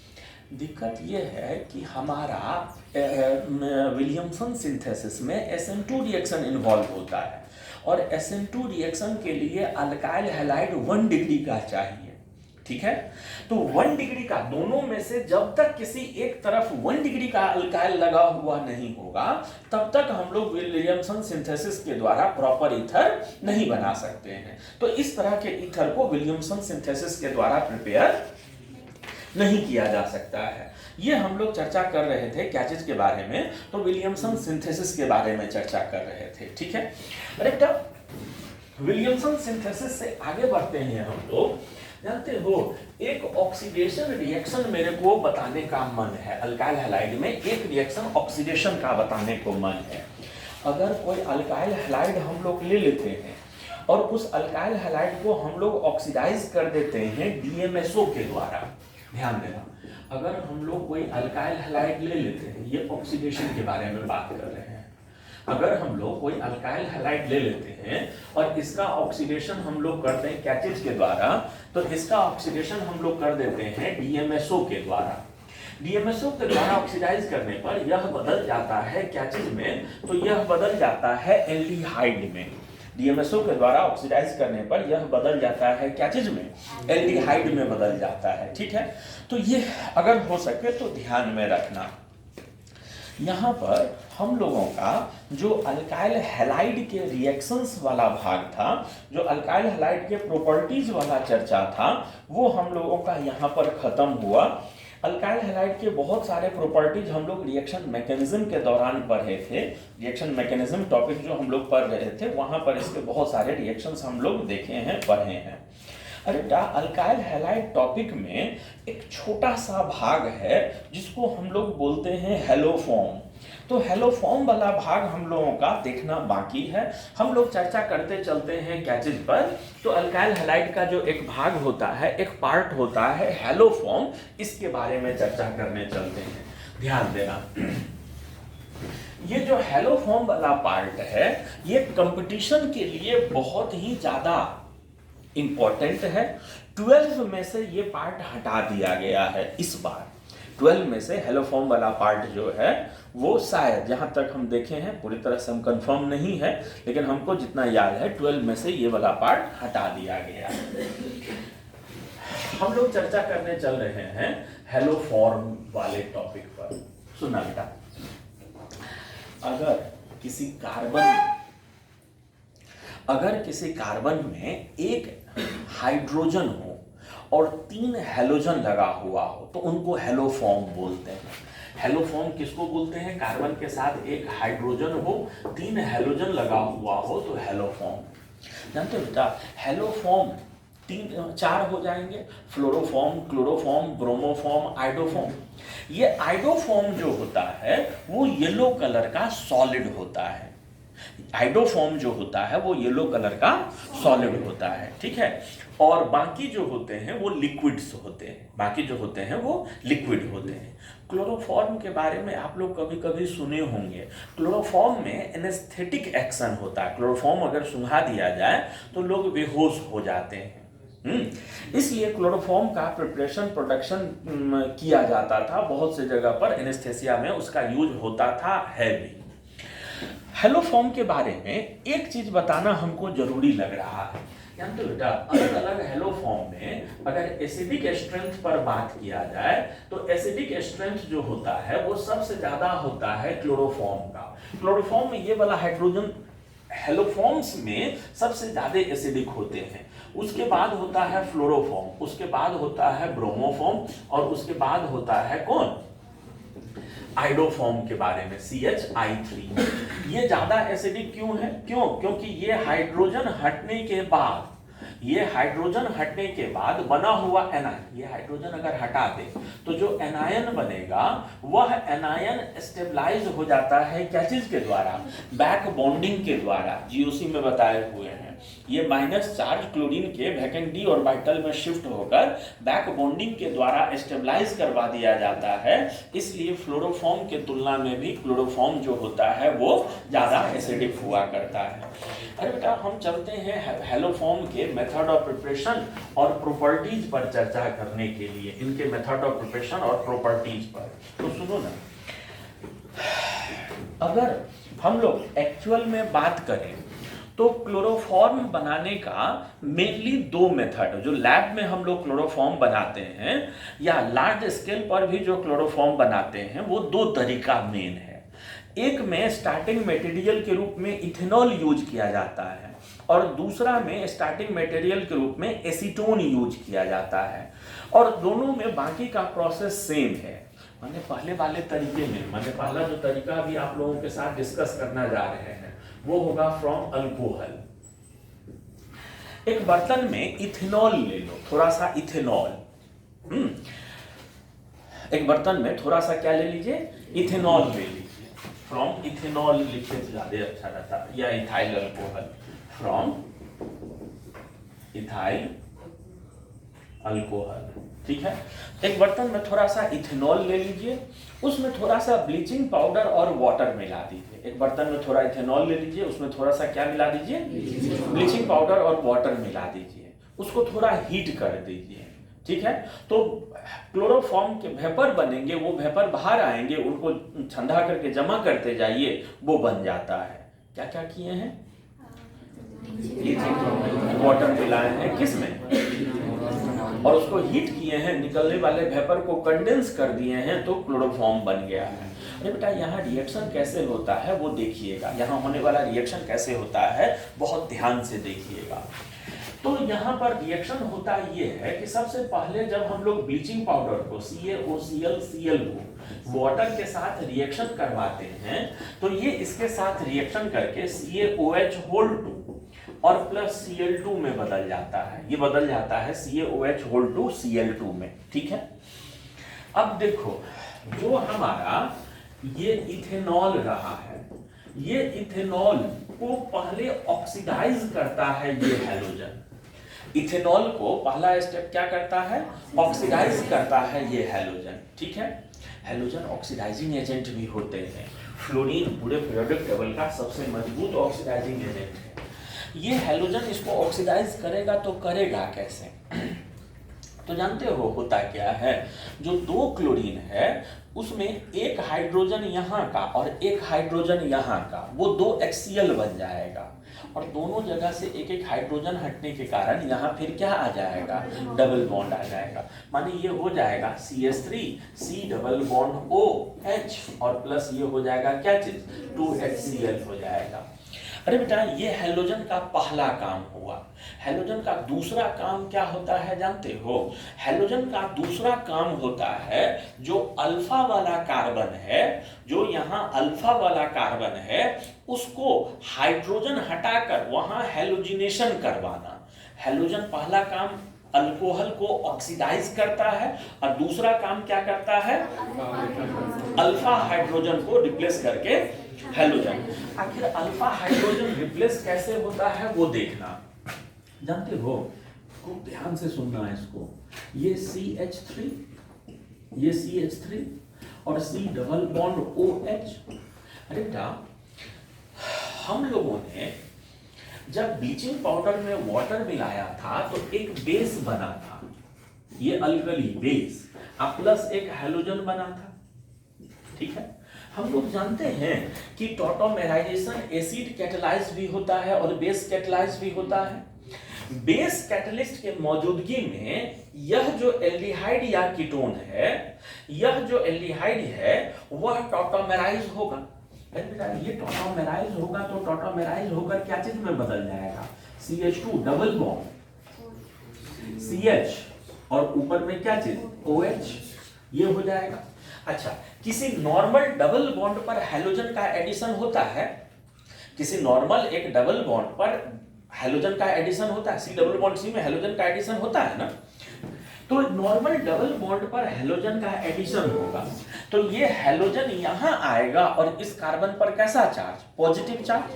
दिक्कत ये है कि हमारा विलियमसन सिंथेसिस में SN2 रिएक्शन इन्वॉल्व होता है और SN2 रिएक्शन के लिए अल्काइल हैलाइड 1 डिग्री का चाहिए, ठीक है। तो 1 डिग्री का दोनों में से जब तक किसी एक तरफ 1 डिग्री का अल्काइल लगा हुआ नहीं होगा तब तक हम लोग विलियमसन सिंथेसिस के द्वारा प्रॉपर ईथर नहीं बना सकते हैं। तो इस तरह के ईथर को विलियमसन सिंथेसिस के द्वारा प्रिपेयर नहीं किया जा सकता है। ये हम लोग चर्चा कर रहे थे क्या चीज के बारे में? तो विलियमसन सिंथेसिस के बारे में चर्चा कर रहे थे, ठीक है। अरे बेटा विलियमसन सिंथेसिस से आगे बढ़ते हैं हम लोग। जानते हो एक ऑक्सीडेशन रिएक्शन मेरे को बताने का मन है, अल्काइल हैलाइड में एक रिएक्शन ऑक्सीडेशन का बताने को मन है। अगर कोई अल्काइल हैलाइड हम लोग ले लेते हैं और उस अल्काइल हैलाइड को हम लोग ऑक्सीडाइज कर देते हैं DMSO के द्वारा, ध्यान देना, अगर हम लोग कोई अल्काइल हैलाइड ले लेते हैं, ये ऑक्सीडेशन के बारे में बात कर रहे हैं, अगर हम लोग कोई अल्काइल हैलाइड ले लेते हैं और इसका ऑक्सीडेशन हम लोग करते हैं कैचेज के द्वारा, तो इसका ऑक्सीडेशन हम लोग कर देते हैं DMSO के द्वारा। DMSO के द्वारा ऑक्सीडाइज करने पर यह बदल जाता है कैचेज में, तो यह बदल जाता है एल्डिहाइड में। DMSO के द्वारा ऑक्सीडाइज करने पर यह बदल जाता है कैचेज में, एल्डिहाइड में बदल जाता है, ठीक है। तो ये अगर हो सके तो ध्यान में रखना। यहाँ पर हम लोगों का जो अल्काइल हैलाइड के रिएक्शंस वाला भाग था, जो अल्काइल हैलाइड के प्रॉपर्टीज वाला चर्चा था, वो हम लोगों का यहाँ पर खत्म हुआ। अल्काइल हैलाइड के बहुत सारे प्रॉपर्टीज हम लोग रिएक्शन मैकेनिज्म के दौरान पढ़े थे। रिएक्शन मैकेनिज्म टॉपिक जो हम लोग पढ़ रहे थे, वहाँ पर इसके बहुत सारे रिएक्शंस हम लोग देखे हैं, पढ़े हैं। अरे बेटा, अल्काइल हैलाइड टॉपिक में एक छोटा सा भाग है जिसको हम लोग बोलते हैं हेलोफॉर्म। तो हेलोफॉर्म वाला भाग हम लोगों का देखना बाकी है। हम लोग चर्चा करते चलते हैं कैचेज पर। तो अल्काइल हैलाइड का जो एक भाग होता है, एक पार्ट होता है हेलोफॉर्म, इसके बारे में चर्चा करने चलते हैं। ध्यान देना, ये जो हेलोफॉर्म वाला पार्ट है, ये कंपटीशन के लिए बहुत ही ज्यादा इंपॉर्टेंट है। 12 में से ये पार्ट हटा दिया गया है इस बार। 12 में से हेलोफॉर्म वाला पार्ट जो है वो शायद, जहां तक हम देखे हैं, पूरी तरह से हम कंफर्म नहीं है, लेकिन हमको जितना याद है 12 में से ये वाला पार्ट हटा दिया गया है। हम लोग चर्चा करने चल रहे हैं हेलोफॉर्म वाले टॉपिक पर। सुनना बेटा, अगर किसी कार्बन में एक हाइड्रोजन हो और 3 हैलोजन लगा हुआ हो, तो उनको हेलोफॉर्म बोलते हैं। हेलोफॉर्म किसको बोलते हैं? कार्बन के साथ एक हाइड्रोजन हो, 3 हैलोजन लगा हुआ हो, तो हेलोफॉर्म। जानते हो बेटा, हेलोफॉर्म 4 हो जाएंगे, फ्लोरोफॉर्म, क्लोरोफॉर्म, ब्रोमोफॉर्म, आइडोफॉर्म। ये आइडोफॉर्म जो होता है वो येलो कलर का सॉलिड होता है। आइडोफॉर्म जो होता है वो येलो कलर का सॉलिड होता है, ठीक है। और बाकी जो होते हैं वो लिक्विड्स होते हैं, बाकी जो होते हैं वो लिक्विड होते हैं। क्लोरोफॉर्म के बारे में आप लोग कभी कभी सुने होंगे। क्लोरोफॉर्म में एनेस्थेटिक एक्शन होता है। क्लोरोफॉर्म अगर सुंघा दिया जाए तो लोग बेहोश हो जाते हैं। इसलिए क्लोरोफॉर्म का प्रिपरेशन, प्रोडक्शन किया जाता था बहुत से जगह पर, एनेस्थेसिया में उसका यूज होता था, है भी। हेलोफॉर्म के बारे में एक चीज बताना हमको जरूरी लग रहा है। जानते हो बेटा, अलग अलग हेलोफॉर्म में अगर एसिडिक स्ट्रेंथ पर बात किया जाए तो एसिडिक स्ट्रेंथ जो होता है वो सबसे ज्यादा होता है क्लोरोफॉर्म का। क्लोरोफॉर्म में ये वाला हाइड्रोजन हेलोफॉर्म्स में सबसे ज्यादा एसिडिक होते हैं। उसके बाद होता है फ्लोरोफॉर्म, उसके बाद होता है ब्रोमोफॉर्म, और उसके बाद होता है कौन? आइडोफॉर्म के बारे में, CH3। ये ज्यादा एसिडिक क्यों है? क्योंकि ये हाइड्रोजन हटने के बाद बना हुआ एनायन, ये हाइड्रोजन अगर हटा दे तो जो एनायन बनेगा वह एनायन स्टेबलाइज हो जाता है कैचेज के द्वारा, बैक बॉन्डिंग के द्वारा, GOC में बताए हुए हैं। ये माइनस चार्ज क्लोरीन के वैकेंट डी ऑर्बिटल में शिफ्ट होकर बैक बॉन्डिंग के द्वारा स्टेबलाइज करवा दिया जाता है। इसलिए फ्लोरोफॉर्म के तुलना में भी क्लोरोफॉर्म जो होता है वो ज्यादा एसिडिक हुआ करता है। अरे बेटा, हम चलते हैं हेलोफॉर्म के मेथड ऑफ प्रिपरेशन और प्रॉपर्टीज पर चर्चा करने के लिए, इनके मेथड ऑफ प्रिपरेशन और प्रॉपर्टीज पर। तो सुनो ना, अगर हम लोग एक्चुअल में बात करें तो क्लोरोफॉर्म बनाने का मेनली 2 मेथड, जो लैब में हम लोग क्लोरोफॉर्म बनाते हैं या लार्ज स्केल पर भी जो क्लोरोफॉर्म बनाते हैं, वो 2 तरीका मेन है। एक में स्टार्टिंग मटेरियल के रूप में इथेनॉल यूज किया जाता है, और दूसरा में स्टार्टिंग मटेरियल के रूप में एसीटोन यूज किया जाता है। और दोनों में बाकी का प्रोसेस सेम है। मैंने पहले वाले तरीके में, पहला जो तरीका भी आप लोगों के साथ डिस्कस करना जा रहे हैं वो होगा फ्रॉम अल्कोहल। एक बर्तन में इथेनॉल ले लो, थोड़ा सा इथेनॉल। एक बर्तन में थोड़ा सा क्या ले लीजिए? इथेनॉल ले लीजिए, फ्रॉम इथेनॉल लिखे तो ज्यादा अच्छा रहता, या ethyl alcohol, from ethyl alcohol. ठीक है, एक बर्तन में थोड़ा सा इथेनॉल ले लीजिए, उसमें थोड़ा सा ब्लीचिंग पाउडर और वाटर मिला दीजिए। एक बर्तन में थोड़ा इथेनॉल ले लीजिए, उसमें थोड़ा सा क्या मिला दीजिए, ब्लीचिंग पाउडर और वाटर मिला दीजिए, उसको थोड़ा हीट कर दीजिए। ठीक है, तो क्लोरोफॉर्म के वेपर बनेंगे, वो वेपर बाहर आएंगे, उनको ठंडा करके जमा करते जाइए, वो बन जाता है। क्या क्या किए हैं, वाटर मिलाए हैं किसमें, और उसको हीट किए हैं, निकलने वाले वेपर को कंडेंस कर दिए हैं, तो क्लोरोफॉर्म बन गया है। अरे बेटा, यहाँ रिएक्शन कैसे होता है वो देखिएगा, यहाँ होने वाला रिएक्शन कैसे होता है बहुत ध्यान से देखिएगा। तो यहाँ पर रिएक्शन होता ये है कि सबसे पहले जब हम लोग ब्लीचिंग पाउडर को CaOCl को वाटर के साथ रिएक्शन करवाते हैं, तो ये इसके साथ रिएक्शन करके CaOH2 और प्लस Cl2 में बदल जाता है। ये बदल जाता है CaOH2 Cl2 में। ठीक है, अब देखो, जो हमारा ये इथेनॉल रहा है, ये इथेनॉल को पहले ऑक्सीडाइज करता है ये हैलोजन। इथेनॉल को पहला स्टेप क्या करता है, ऑक्सीडाइज करता है ये हैलोजन। ठीक है, हैलोजन ऑक्सीडाइजिंग एजेंट भी होते हैं। फ्लोरीन पूरे पीरियोडिक टेबल का सबसे मजबूत ऑक्सीडाइजिंग एजेंट है। ये हैलोजन इसको ऑक्सीडाइज करेगा, तो करेगा कैसे, तो जानते हो होता क्या है, जो दो क्लोरीन है उसमें एक हाइड्रोजन यहाँ का और एक हाइड्रोजन यहाँ का, वो दो HCl बन जाएगा, और दोनों जगह से एक एक हाइड्रोजन हटने के कारण यहाँ फिर क्या आ जाएगा, डबल बॉन्ड आ जाएगा। माने ये हो जाएगा CH3 C double bond OH और प्लस ये हो जाएगा क्या चीज, 2HCl हो जाएगा। अरे बेटा, ये हैलोजन का पहला काम हुआ। हैलोजन का दूसरा काम क्या होता है जानते हो, हैलोजन का दूसरा काम होता है जो अल्फा वाला कार्बन है, जो यहाँ अल्फा वाला कार्बन है, उसको हाइड्रोजन हटाकर वहां हैलोजिनेशन करवाना। हैलोजन पहला काम अल्कोहल को ऑक्सीडाइज करता है, और दूसरा काम क्या करता है, अल्फा हाइड्रोजन को रिप्लेस करके हैलोजन। आखिर अल्फा हाइड्रोजन रिप्लेस कैसे होता है वो देखना, जानते हो, खूब ध्यान से सुनना है इसको। ये CH3, ये CH3 और C डबल बॉन्ड OH। अरे बेटा, हम लोगों ने जब ब्लीचिंग पाउडर में वाटर मिलाया था तो एक बेस बना था, ये अल्कली बेस, अब प्लस एक हैलोजन बना था। ठीक है, हम लोग जानते हैं कि टॉटोमेराइजेशन एसिड कैटलाइज भी होता है और बेस कैटलाइज भी होता है। बेस कैटलिस्ट के मौजूदगी में यह जो एल्डिहाइड या कीटोन है, यह जो एल्डिहाइड है वह टॉटोमेराइज होगा। ये टॉटोमेराइज होगा तो टॉटोमेराइज होकर क्या चीज में बदल जाएगा, CH2 डबल बॉन्ड CH और ऊपर में क्या चीज OH, ये हो जाएगा। अच्छा, किसी नॉर्मल डबल बॉन्ड पर हैलोजन का एडिशन होता है, किसी नॉर्मल एक डबल बॉन्ड पर हैलोजन का एडिशन होता है, C डबल बॉन्ड C में हैलोजन का एडिशन होता है ना, तो नॉर्मल डबल बॉन्ड पर हैलोजन का एडिशन होगा, तो ये हैलोजन यहां आएगा और इस कार्बन पर कैसा चार्ज, पॉजिटिव चार्ज।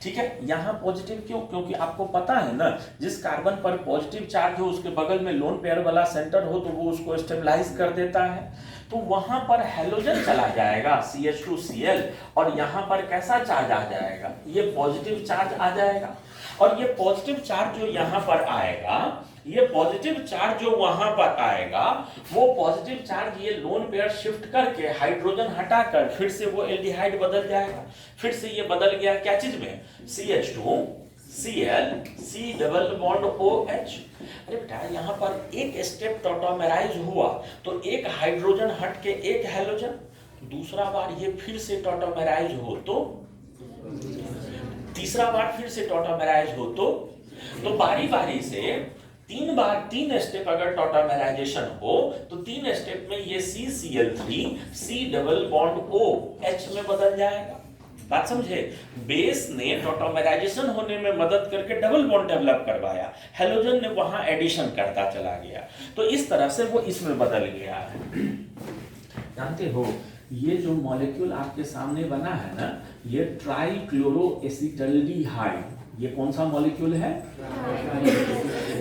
ठीक है, यहां पॉजिटिव क्यों, क्योंकि आपको पता है ना, जिस कार्बन पर पॉजिटिव चार्ज हो उसके बगल में लोन पेयर वाला सेंटर हो तो वो उसको स्टेबलाइज कर देता है, तो वहां पर हैलोजन चला जाएगा CH2Cl और यहां पर कैसा चार्ज आ जाएगा, ये पॉजिटिव चार्ज आ जाएगा। और ये पॉजिटिव चार्ज जो यहां पर आएगा, ये पॉजिटिव चार्ज जो वहां पर आएगा, वो पॉजिटिव चार्ज ये लोन पेयर शिफ्ट करके हाइड्रोजन हटाकर फिर से वो एल्डिहाइड बदल जाएगा, फिर से ये बदल गया क्या चीज में, CH2Cl C double bond OH। अरे बेटा, यहाँ पर एक स्टेप टॉटोमेराइज हुआ तो एक हाइड्रोजन हट के एक हैलोजन, दूसरा बार ये फिर से टॉटोमेराइज हो तो, तीसरा बार फिर से टॉटोमेराइज हो तो बारी बारी से तीन बार, तीन स्टेप अगर टॉटोमेराइजेशन हो तो तीन स्टेप में ये CCl3 C double bond OH में बदल जाएगा। बात समझे, बेस ने टॉटोमेराइजेशन होने में मदद करके डबल बॉन्ड डेवलप करवाया, हैलोजन ने वहां एडिशन करता चला गया, तो इस तरह से वो इसमें बदल गया है। जानते हो ये जो मॉलिक्यूल आपके सामने बना है ना, ये ट्राइक्लोरोएसिटल्डिहाइड, ये कौन सा मॉलिक्यूल है?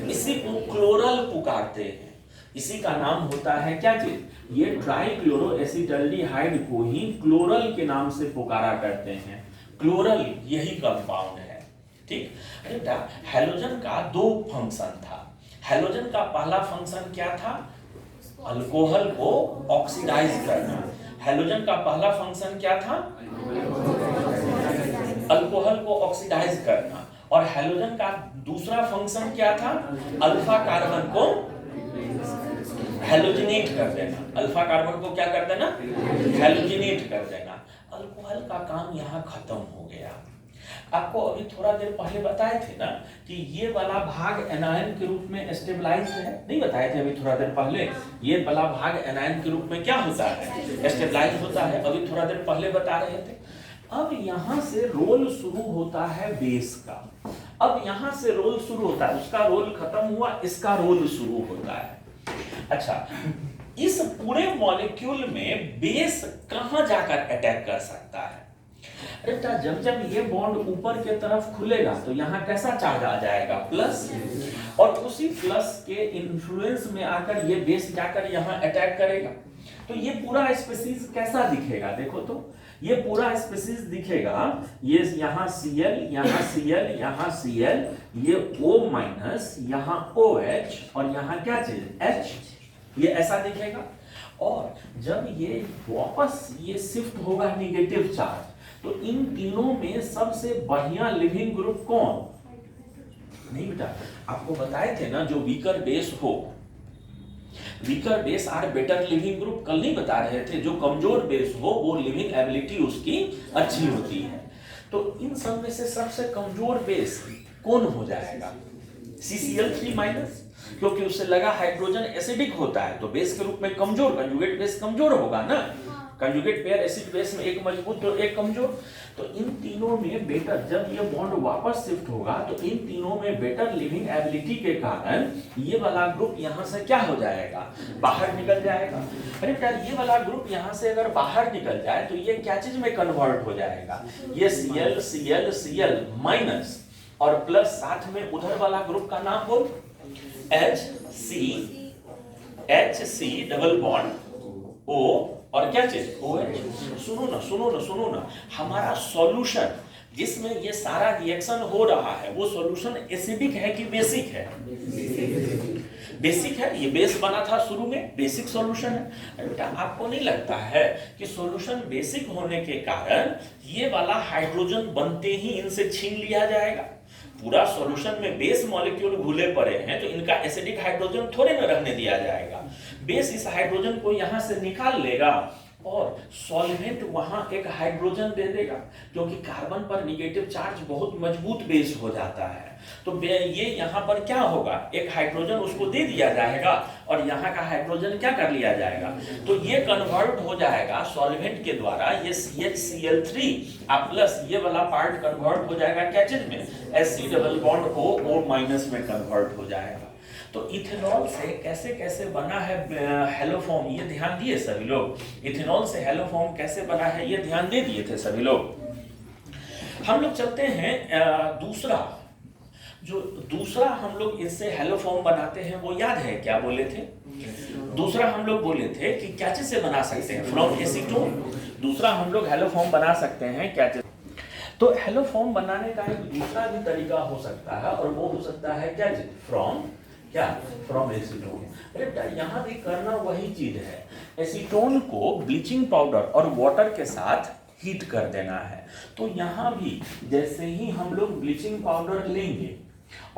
इसी को क्लोरल पुकारते हैं, इसी का नाम होता है क्या चीज? ये ट्राइक्लोरोएसिटल्डिहाइड को ही क्लोरल के नाम से पुकारा करते हैं। क्लोरल यही कंपाउंड है, ठीक। बेटा हैलोजन का दो फंक्शन था। हैलोजन का पहला फंक्शन क्या था? अल्कोहल को ऑक्सीडाइज करना। हैलोजन का पहला फंक्शन क्या था? अल्कोहल को ऑक्सीडाइज करना। और हैलोजन का दूसरा फंक्शन क्या था? अल्फा कार्बन को हैलोजिनेट कर देना। अल्फा कार्बन को क्या कर देना? हैलोजिनेट कर देना। अल्कोहल का काम यहाँ खत्म हो गया। आपको अभी थोड़ा देर पहले बताए थे ना कि ये वाला भाग एनायन के रूप में स्टेबलाइज है, नहीं बताए थे अभी थोड़ा देर पहले? ये वाला भाग एनायन के रूप में क्या होता है? स्टेबलाइज होता है। अभी थोड़ा देर पहले बता रहे थे। अब यहां से रोल शुरू होता है बेस का। अब यहां से रोल शुरू होता है, उसका रोल खत्म हुआ, इसका रोल शुरू होता है। अच्छा, इस पूरे मॉलिक्यूल में बेस कहां जाकर अटैक कर सकता है? बेटा जब जब ये बॉन्ड ऊपर के तरफ खुलेगा तो यहाँ कैसा चार्ज आ जाएगा? प्लस। और उसी प्लस के इन्फ्लुएंस में आकर ये बेस जाकर यहाँ अटैक करेगा। तो ये पूरा स्पीसीज कैसा दिखेगा? देखो तो ये पूरा स्पीसीज दिखेगा, ये यहाँ Cl, यहाँ Cl, यहाँ Cl, ये O-, यहाँ OH और यहाँ क्या चीज? H। ये ऐसा दिखेगा। और जब ये वापस ये शिफ्ट होगा निगेटिव चार्ज, तो इन तीनों में सबसे बढ़िया लिविंग ग्रुप कौन? नहीं बेटा, आपको बताए थे ना, जो वीकर बेस हो, weaker base are better leaving group. कल नहीं बता रहे थे? जो कमजोर बेस हो वो लिविंग एबिलिटी उसकी अच्छी होती है। तो इन सब में से सबसे कमजोर बेस कौन हो जाएगा? CCl3-, क्योंकि उससे लगा हाइड्रोजन एसिडिक होता है, तो बेस के रूप में कमजोर, कंजुगेट बेस कमजोर होगा ना। कंजुगेट पेयर एसिड बेस में एक मजबूत तो एक कमजोर। तो इन तीनों में बेटर, जब ये बॉन्ड वापस शिफ्ट होगा तो इन तीनों में बेटर लिविंग एबिलिटी के कारण ये वाला ग्रुप यहाँ से क्या हो जाएगा? बाहर निकल जाएगा। अरे बेटा ये वाला ग्रुप यहाँ से अगर बाहर निकल जाए तो ये क्या चीज में कन्वर्ट हो जाएगा? ये Cl Cl Cl माइनस और प्लस साथ में उधर वाला ग्रुप का नाम बोल, HC डबल बॉन्ड O और क्या चीज? OH। सुनो ना, हमारा सॉल्यूशन जिसमें ये सारा रिएक्शन हो रहा है वो सॉल्यूशन एसिडिक है कि बेसिक है? बेसिक है। ये बेस बना था शुरू में, बेसिक सॉल्यूशन है। बेटा आपको नहीं लगता है कि सॉल्यूशन बेसिक होने के कारण ये वाला हाइड्रोजन बनते ही इनसे छीन लिया जाएगा? पूरा सॉल्यूशन में बेस मॉलिक्यूल घुले पड़े हैं तो इनका एसिडिक हाइड्रोजन थोड़े न रहने दिया जाएगा। बेस इस हाइड्रोजन को यहां से निकाल लेगा और सॉल्वेंट वहां एक हाइड्रोजन दे देगा, क्योंकि कार्बन पर नेगेटिव चार्ज बहुत मजबूत बेस हो जाता है। तो ये यहाँ पर क्या होगा? एक हाइड्रोजन उसको दे दिया जाएगा और यहाँ का हाइड्रोजन क्या कर लिया जाएगा? तो ये कन्वर्ट हो जाएगा सॉल्वेंट के द्वारा, ये CHCl3 प्लस ये वाला पार्ट कन्वर्ट हो जाएगा क्या चीज में? Sc डबल बॉन्ड O- में कन्वर्ट हो जाएगा। तो इथेनॉल से कैसे कैसे बना है हेलोफॉर्म, ये ध्यान दिए सभी लोग? इथेनॉल से हेलोफॉर्म कैसे बना है ये ध्यान दे दिए थे सभी लोग? हम लोग चलते हैं दूसरा हम लोग इससे हेलोफॉर्म बनाते हैं, वो याद है क्या बोले थे? दूसरा हम लोग बोले थे कि क्या चीज से बना सकते हैं? From acetone. दूसरा हम लोग हेलोफॉर्म बना सकते हैं क्या चीज? तो हेलोफॉर्म बनाने का एक दूसरा भी तरीका हो सकता है और वो हो सकता है क्या चीज? From acetone. अरे यहाँ भी करना वही चीज है, एसीटोन को ब्लीचिंग पाउडर और वाटर के साथ हीट कर देना है। तो यहाँ भी जैसे ही हम लोग ब्लीचिंग पाउडर लेंगे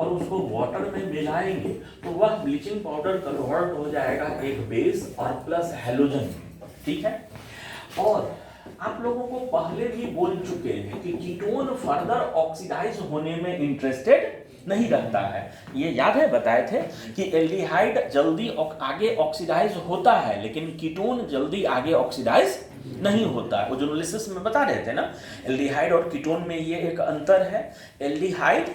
और उसको वाटर में मिलाएंगे तो वह ब्लीचिंग पाउडर कन्वर्ट हो जाएगा एक बेस और प्लस हैलोजन में, ठीक है। और आप लोगों को पहले भी बोल चुके हैं कि कीटोन फर्दर ऑक्सीडाइज होने में इंटरेस्टेड नहीं रहता है। ये याद है बताए थे कि एल्डिहाइड जल्दी आगे ऑक्सीडाइज होता है लेकिन कीटोन जल्दी आगे ऑक्सीडाइज नहीं होता है। ओजोनोलिसिस में बता रहे थे ना, एल्डिहाइड और कीटोन में ये एक अंतर है। एल्डिहाइड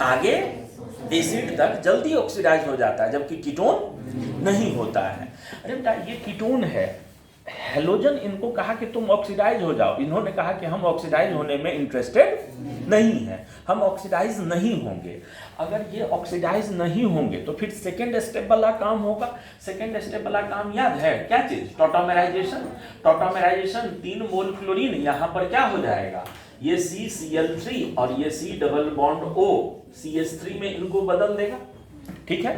आगे एसिड तक जल्दी ऑक्सीडाइज हो जाता है जबकि कीटोन नहीं होता है। अरे बेटा ये कीटोन है हेलोजन इनको कहा कि तुम ऑक्सीडाइज हो जाओ, इन्होंने कहा कि हम ऑक्सीडाइज होने में इंटरेस्टेड नहीं है, हम ऑक्सीडाइज नहीं होंगे। अगर ये ऑक्सीडाइज नहीं होंगे तो फिर सेकेंड स्टेप वाला काम होगा। सेकेंड स्टेप वाला काम याद है क्या चीज? टॉटोमेराइजेशन। टॉटोमेराइजेशन 3 मोल क्लोरीन यहां पर क्या हो जाएगा, ये CCl3 और ये C double bond O CH3 में इनको बदल देगा। ठीक है,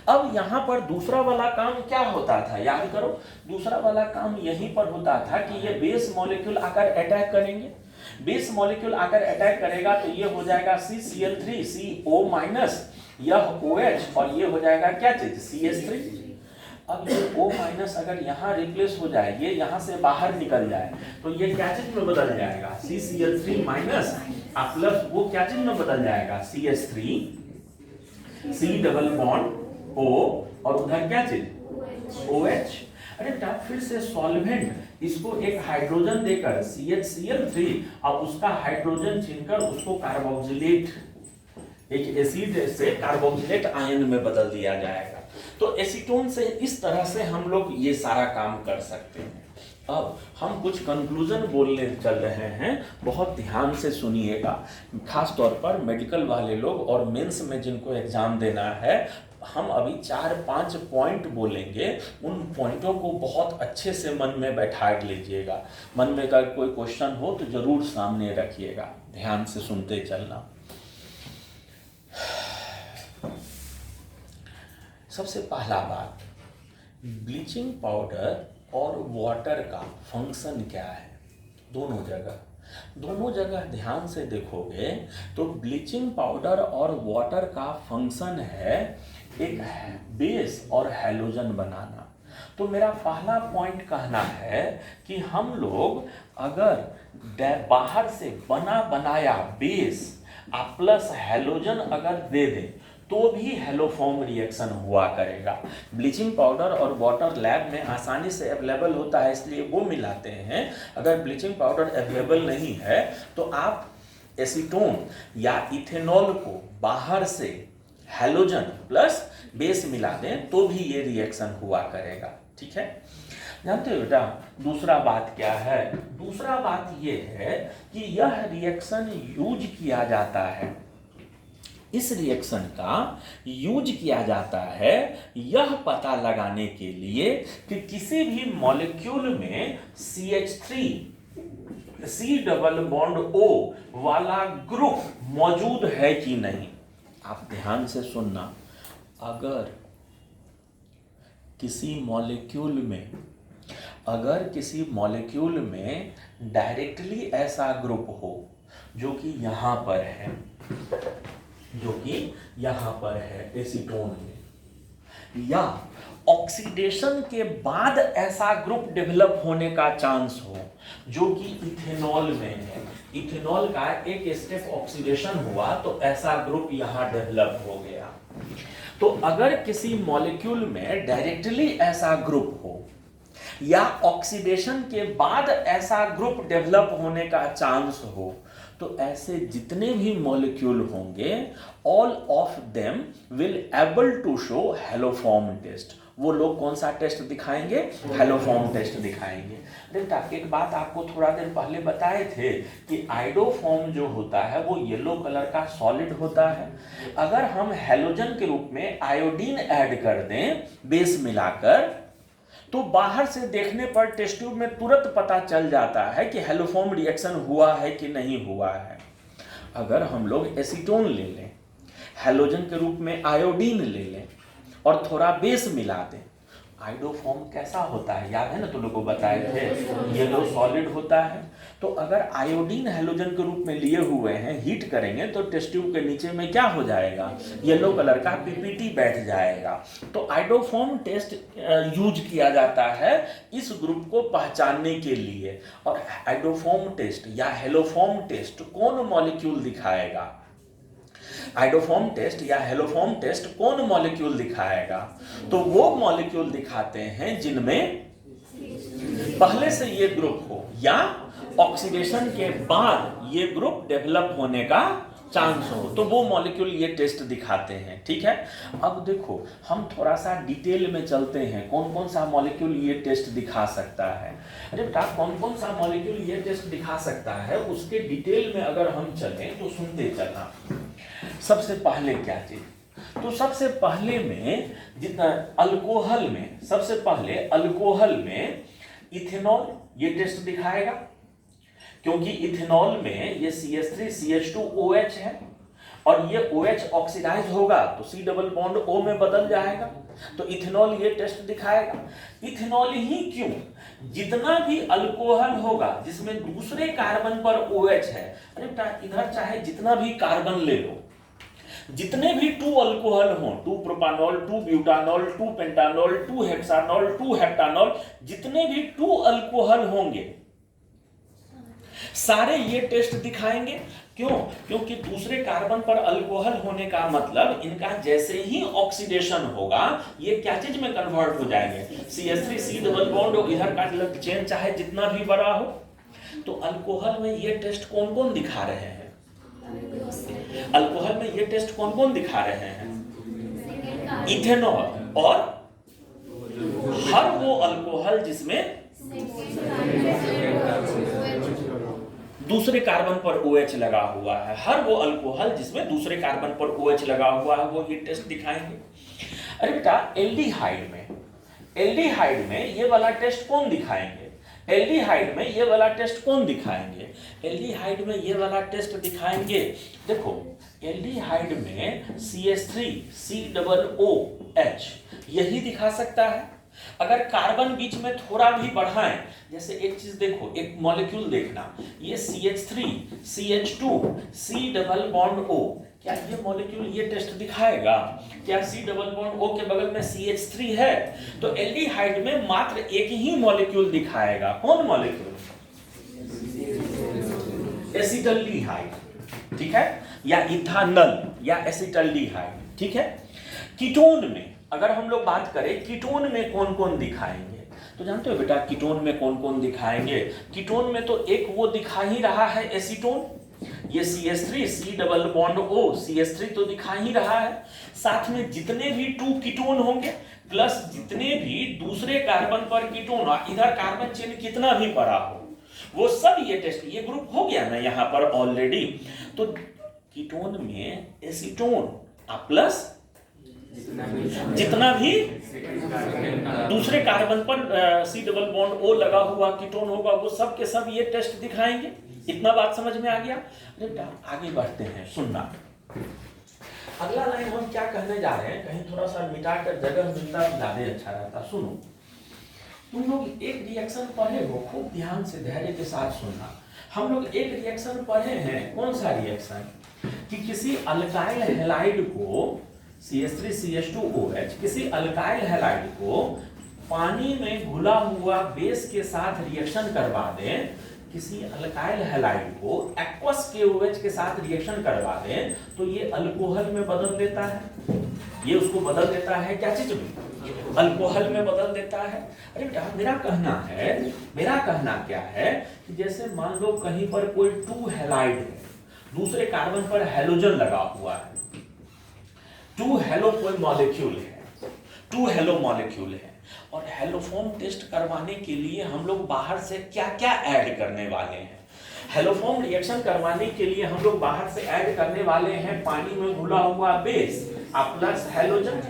अब यहां पर दूसरा वाला काम क्या होता था, याद करो। दूसरा वाला काम यहीं पर होता था कि ये बेस मॉलिक्यूल आकर अटैक करेंगे। बेस मॉलिक्यूल आकर अटैक करेगा तो ये हो जाएगा CCl3 CO- यह OH और ये हो जाएगा क्या चीज, CH3। अब ये O- अगर यहाँ रिप्लेस हो जाए, ये यहाँ से बाहर निकल जाए तो ये क्या चीज में बदल जाएगा, CCl3- प्लस वो क्या चीज में बदल जाएगा, CH3 C double bond O और उधर क्या चीज, OH। अरे बेटा फिर से सॉल्वेंट इसको एक हाइड्रोजन देकर CHCl3 और उसका हाइड्रोजन छीनकर उसको कार्बोक्सिलेट, एक एसिड से कार्बोक्सिलेट आयन में बदल दिया जाएगा। तो एसीटोन से इस तरह से हम लोग ये सारा काम कर सकते हैं। अब हम कुछ कंक्लूजन बोलने चल रहे हैं, बहुत ध्यान से सुनिएगा, खास तौर पर मेडिकल वाले लोग और मेंस में जिनको एग्जाम देना है। हम अभी 4-5 पॉइंट बोलेंगे, उन पॉइंटों को बहुत अच्छे से मन में बैठा लीजिएगा। मन में अगर कोई क्वेश्चन हो तो जरूर सामने रखिएगा, ध्यान से सुनते चलना। सबसे पहला बात, ब्लीचिंग पाउडर और वाटर का फंक्शन क्या है। दोनों जगह ध्यान से देखोगे तो ब्लीचिंग पाउडर और वाटर का फंक्शन है एक बेस और हैलोजन बनाना। तो मेरा पहला पॉइंट कहना है कि हम लोग अगर बाहर से बना बनाया बेस प्लस हैलोजन अगर दे दें तो भी हेलोफॉर्म रिएक्शन हुआ करेगा। ब्लीचिंग पाउडर और वाटर लैब में आसानी से अवेलेबल होता है इसलिए वो मिलाते हैं। अगर ब्लीचिंग पाउडर अवेलेबल नहीं है तो आप एसीटोन या इथेनॉल को बाहर से हेलोजन प्लस बेस मिला दें तो भी ये रिएक्शन हुआ करेगा। ठीक है, जानते हो बेटा दूसरा बात क्या है? दूसरा बात ये है कि यह रिएक्शन यूज किया जाता है, इस रिएक्शन का यूज किया जाता है यह पता लगाने के लिए कि किसी भी मॉलिक्यूल में CH3 C double bond O वाला ग्रुप मौजूद है कि नहीं। आप ध्यान से सुनना, अगर किसी मॉलिक्यूल में डायरेक्टली ऐसा ग्रुप हो जो कि यहाँ पर है एसीटोन में, या ऑक्सीडेशन के बाद ऐसा ग्रुप डेवलप होने का चांस हो जो कि इथेनॉल में है, इथेनॉल का एक स्टेप ऑक्सीडेशन हुआ तो ऐसा ग्रुप यहाँ डेवलप हो गया। तो अगर किसी मॉलिक्यूल में डायरेक्टली ऐसा ग्रुप हो या ऑक्सीडेशन के बाद ऐसा ग्रुप डेवलप होने का चांस हो तो ऐसे जितने भी मॉलिक्यूल होंगे all of them will able to show haloform test. वो लोग कौन सा टेस्ट दिखाएंगे? हेलोफॉर्म टेस्ट दिखाएंगे। बेटा एक बात आपको थोड़ा देर पहले बताए थे कि आइडोफॉर्म जो होता है वो येलो कलर का सॉलिड होता है। अगर हम हेलोजन के रूप में आयोडीन ऐड कर दें बेस मिलाकर तो बाहर से देखने पर टेस्ट ट्यूब में तुरंत पता चल जाता है कि हेलोफॉर्म रिएक्शन हुआ है कि नहीं हुआ है। अगर हम लोग एसीटोन ले लें, हेलोजन के रूप में आयोडीन ले लें और थोड़ा बेस मिला दें, आइडोफॉर्म कैसा होता है याद है ना, तुम लोग को बताए थे, येलो सॉलिड होता है। तो अगर आयोडीन हेलोजन के रूप में लिए हुए हैं, हीट करेंगे तो टेस्ट ट्यूब के नीचे में क्या हो जाएगा? येलो कलर का पीपीटी बैठ जाएगा। तो आइडोफॉर्म टेस्ट यूज किया जाता है इस ग्रुप को पहचानने के लिए। और आइडोफॉर्म टेस्ट या हेलोफॉर्म टेस्ट कौन मॉलिक्यूल दिखाएगा? आइडोफॉर्म टेस्ट या हेलोफॉर्म टेस्ट कौन मॉलिक्यूल दिखाएगा? तो वो मॉलिक्यूल दिखाते हैं जिनमें पहले से ये ग्रुप हो या ऑक्सीडेशन के बाद ये ग्रुप डेवलप होने का चांस हो, तो वो मॉलिक्यूल ये टेस्ट दिखाते हैं। ठीक है, अब देखो हम थोड़ा सा डिटेल में चलते हैं, कौन कौन सा मॉलिक्यूल ये टेस्ट दिखा सकता है। अरे बेटा कौन कौन सा मॉलिक्यूल ये टेस्ट दिखा सकता है, उसके डिटेल में अगर हम चलें तो सुनते चलना। सबसे पहले क्या चीज, तो सबसे पहले में जितना अल्कोहल में, सबसे पहले अल्कोहल में इथेनॉल ये टेस्ट दिखाएगा, क्योंकि इथेनॉल में ये CH3 CH2OH है और ये OH ऑक्सीडाइज होगा तो C डबल बॉन्ड O में बदल जाएगा, तो इथेनॉल ये टेस्ट दिखाएगा। इथेनॉल ही क्यों, जितना भी अल्कोहल होगा जिसमें दूसरे कार्बन पर OH है, अरे इधर चाहे जितना भी कार्बन ले लो, जितने भी 2 अल्कोहल हों, 2 प्रोपानॉल, 2 ब्यूटानॉल, 2 पेंटानॉल, 2 हेक्सानॉल, 2 हेप्टानॉल, जितने भी 2 अल्कोहल होंगे सारे ये टेस्ट दिखाएंगे। क्यों, क्योंकि दूसरे कार्बन पर अल्कोहल होने का मतलब इनका जैसे ही ऑक्सीडेशन होगा ये क्या चीज में कन्वर्ट हो जाएंगे, CH3 C डबल बॉन्ड, इधर का चेन चाहे जितना भी बड़ा हो। तो अल्कोहल में ये टेस्ट कौन कौन दिखा रहे हैं, अल्कोहल में ये टेस्ट कौन कौन दिखा रहे हैं, इथेनॉल और हर वो अल्कोहल जिसमें दूसरे कार्बन पर OH लगा हुआ है, हर वो अल्कोहल जिसमें दूसरे कार्बन पर OH लगा हुआ है वो ये टेस्ट दिखाएंगे। अरे बेटा एल्डिहाइड में ये वाला टेस्ट कौन दिखाएंगे, एल्डिहाइड में ये वाला टेस्ट कौन दिखाएंगे, एल्डिहाइड में ये वाला टेस्ट दिखाएंगे। देखो एल्डिहाइड में CH3 C डबल OH यही दिखा सकता है। अगर कार्बन बीच में थोड़ा भी बढ़ाएं, जैसे एक चीज देखो, एक मॉलिक्यूल देखना, ये CH3 CH2 C double bond O, क्या ये मॉलिक्यूल ये टेस्ट दिखाएगा, क्या C डबल बॉन्ड O के बगल में CH3 है, तो एल्डिहाइड में मात्र एक ही मॉलिक्यूल दिखाएगा। कौन मॉलिक्यूल, एसिटल्डिहाइड, ठीक है, या इथानल या एसिटल्डिहाइड। ठीक है, कीटोन में अगर हम लोग बात करें कीटोन में कौन कौन दिखाएंगे, तो जानते हो बेटा कीटोन में कौन कौन दिखाएंगे, कीटोन में तो एक वो दिखा ही रहा है एसीटोन, ये CH3 C double bond O, CH3 तो दिखा ही रहा है, साथ में जितने भी 2 कीटोन होंगे प्लस जितने भी दूसरे कार्बन पर कीटोन, इधर कार्बन चेन कितना भी बड़ा हो वो सब ये टेस्ट, ये ग्रुप हो गया ना यहाँ पर ऑलरेडी। तो कीटोन में एसीटोन प्लस जितना भी दूसरे कार्बन पर C डबल बॉन्ड O लगा हुआ कीटोन होगा वो सब के सब ये टेस्ट दिखाएंगे। इतना बात समझ में आ गया। आगे बढ़ते हैं, सुनना अगला लाइन हम क्या कहने जा रहे हैं, कहीं थोड़ा सा मिटा कर जगह मिलता तो ज्यादा अच्छा रहता। सुनो, तुम लोग एक रिएक्शन पढ़े हो, खूब ध्यान से धैर्य के साथ सुनना। हम लोग एक रिएक्शन पढ़े हैं, कौन सा रिएक्शन, कि किसी अल्काइल हैलाइड को CH3 CH2OH किसी अल्काइल हैलाइड को पानी में घुला हुआ बेस के साथ रिएक्शन करवा दें, किसी अल्काइल हैलाइड को एक्वस KOH के साथ रिएक्शन करवा दें तो ये अल्कोहल में बदल देता है, ये उसको बदल देता है क्या चीज में, अल्कोहल में बदल देता है। अरे बेटा मेरा कहना क्या है कि जैसे मान लो कहीं पर कोई 2 हैलाइड है, दूसरे कार्बन पर हैलोजन लगा हुआ है, 2 हेलो कोई मॉलिक्यूल है, 2 हेलो मॉलिक्यूल है, और हेलोफॉर्म टेस्ट करवाने के लिए हम लोग बाहर से क्या क्या ऐड करने वाले हैं, हेलोफॉर्म रिएक्शन करवाने के लिए हम लोग बाहर से ऐड करने वाले हैं पानी में घुला हुआ बेस प्लस हैलोजन।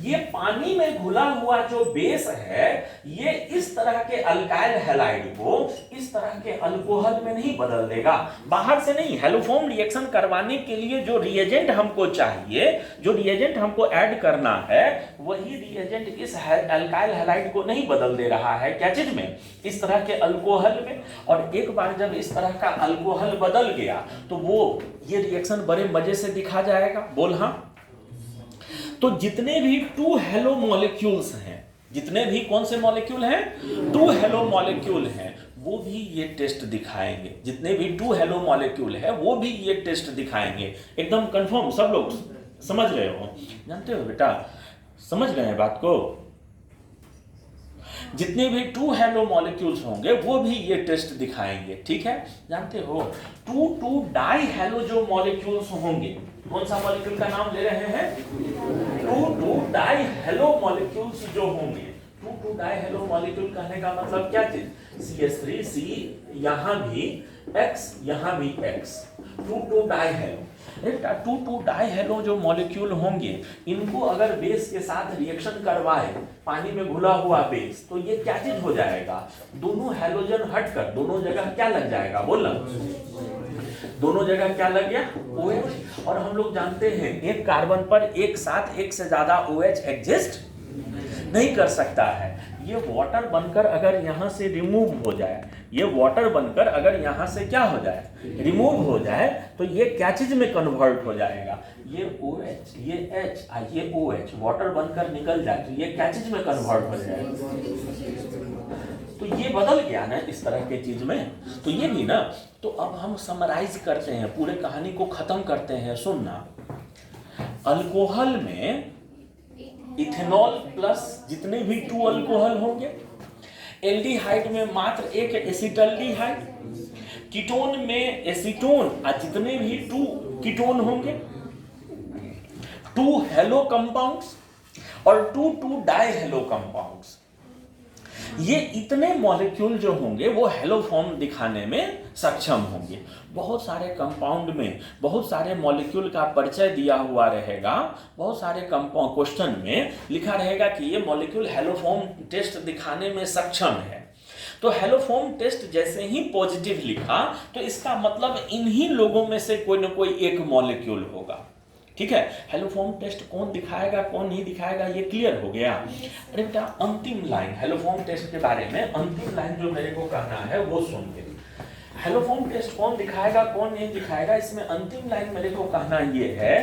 ये पानी में घुला हुआ जो बेस है ये इस तरह के अल्काइल हैलाइड को इस तरह के अल्कोहल में नहीं बदल देगा, बाहर से नहीं। हेलोफॉर्म रिएक्शन करवाने के लिए जो रिएजेंट हमको चाहिए, जो रिएजेंट हमको ऐड करना है, वही रिएजेंट इस अल्काइल हैलाइड को नहीं बदल दे रहा है क्या चीज में, इस तरह के अल्कोहल में। और एक बार जब इस तरह का अल्कोहल बदल गया तो वो ये रिएक्शन बड़े मजे से दिखा जाएगा। बोल हाँ। तो जितने भी 2 हेलो मॉलिक्यूल्स हैं, जितने भी कौन से मॉलिक्यूल हैं, 2 हेलो मॉलिक्यूल हैं, वो भी ये टेस्ट दिखाएंगे। जितने भी 2 हेलो मॉलिक्यूल है वो भी ये टेस्ट दिखाएंगे। एकदम कंफर्म, सब लोग समझ रहे हो, जानते हो बेटा, समझ रहे हैं बात को। जितने भी 2 हेलो मॉलिक्यूल्स होंगे वो भी ये टेस्ट दिखाएंगे, ठीक है। जानते हो 2 डाई हेलो जो मॉलिक्यूल्स होंगे, कौन सा मॉलिक्यूल का नाम ले रहे हैं? 2 डाई हेलो मॉलिक्यूल्स जो होंगे, 2 डाई हेलो मॉलिक्यूल कहने का मतलब क्या चीज? CH3 C, यहां भी X, यहां भी X, 2 die hello. 2 die hello जो मॉलिक्यूल होंगे, इनको अगर बेस के साथ रिएक्शन करवाए, पानी में घुला हुआ बेस, तो ये क्या चीज हो जाएगा? दोनों हेलोजन हटकर दोनों जगह क्या लग जाएगा? बोलना, दोनों जगह क्या लग गया? OH। और हम लोग जानते हैं एक कार्बन पर एक साथ एक से ज्यादा OH एग्जिस्ट नहीं कर सकता है। ये वाटर बनकर अगर यहाँ से रिमूव हो जाए, ये वाटर बनकर अगर यहाँ से क्या हो जाए? रिमूव हो जाए, तो ये क्या चीज में कन्वर्ट हो जाएगा? ये OH, ये H, ये OH वाटर बनकर निकल जाए, तो ये क्या चीज में कन्वर्ट हो जाएगा? तो ये बदल गया ना इस तरह के चीज में। तो ये भी ना, तो अब हम समराइज करते हैं, पूरे कहानी को खत्म करते हैं। सुनना, अल्कोहल में इथेनॉल प्लस जितने भी 2 अल्कोहल होंगे, एल्डिहाइड में मात्र एक एसिटल्डिहाइड, कीटोन में एसीटोन और जितने भी 2 कीटोन होंगे, 2 हेलो कंपाउंड्स और 2 डाई हेलो कंपाउंड्स। ये इतने मॉलिक्यूल जो होंगे वो हेलो फॉर्म दिखाने में सक्षम होंगे। बहुत सारे कंपाउंड में बहुत सारे मॉलिक्यूल का परिचय दिया हुआ रहेगा, बहुत सारे कंपाउंड क्वेश्चन में लिखा रहेगा कि ये मॉलिक्यूल हेलो फॉर्म टेस्ट दिखाने में सक्षम है। तो हेलो फॉर्म टेस्ट जैसे ही पॉजिटिव लिखा, तो इसका मतलब इन्हीं लोगों में से कोई ना कोई एक मॉलिक्यूल होगा, ठीक है। हेलो फॉर्म टेस्ट कौन दिखाएगा कौन नहीं दिखाएगा ये क्लियर हो गया। अरे बेटा, अंतिम लाइन हेलो फॉर्म टेस्ट के बारे में, अंतिम लाइन जो मेरे को कहना है वो सुन के। हेलो फॉर्म टेस्ट कौन दिखाएगा कौन नहीं दिखाएगा, इसमें अंतिम लाइन मेरे को कहना ये है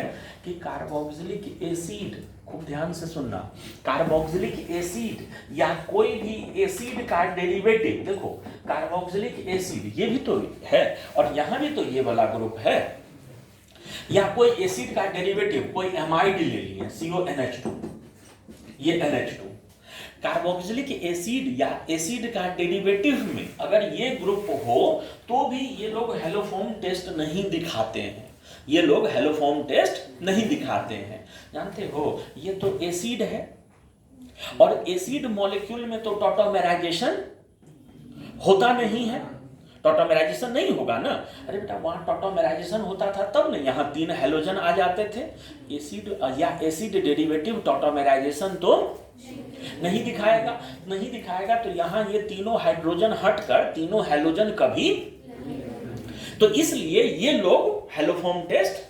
कि कार्बोक्सिलिक एसिड, खूब ध्यान से सुनना, कार्बोक्सिलिक एसिड या कोई भी एसिड का डेरिवेटिव, देखो कार्बोक्सिलिक एसिड ये भी तो है और यहाँ भी तो ये वाला ग्रुप है, या कोई एसिड का डेरिवेटिव, कोई एमाइड ले लिए CONH2, ये NH2, कार्बोक्सिलिक एसिड या एसिड का डेरिवेटिव में अगर ये ग्रुप हो तो भी ये लोग हेलो फॉर्म टेस्ट नहीं दिखाते हैं, ये लोग हेलो फॉर्म टेस्ट नहीं दिखाते हैं। जानते हो ये तो एसिड है और एसिड मॉलिक्यूल में तो टॉटोमेराइजेशन होता नहीं है, टॉटोमेराइजेशन नहीं होगा ना। अरे बेटा, वहां टॉटोमेराइजेशन होता था तब नहीं, यहाँ 3 हेलोजन आ जाते थे। एसिड या एसिड डेरिवेटिव टॉटोमेराइजेशन तो नहीं दिखाएगा, नहीं दिखाएगा, तो यहाँ ये तीनों हाइड्रोजन हटकर तीनों हेलोजन कभी, तो इसलिए ये लोग haloform test,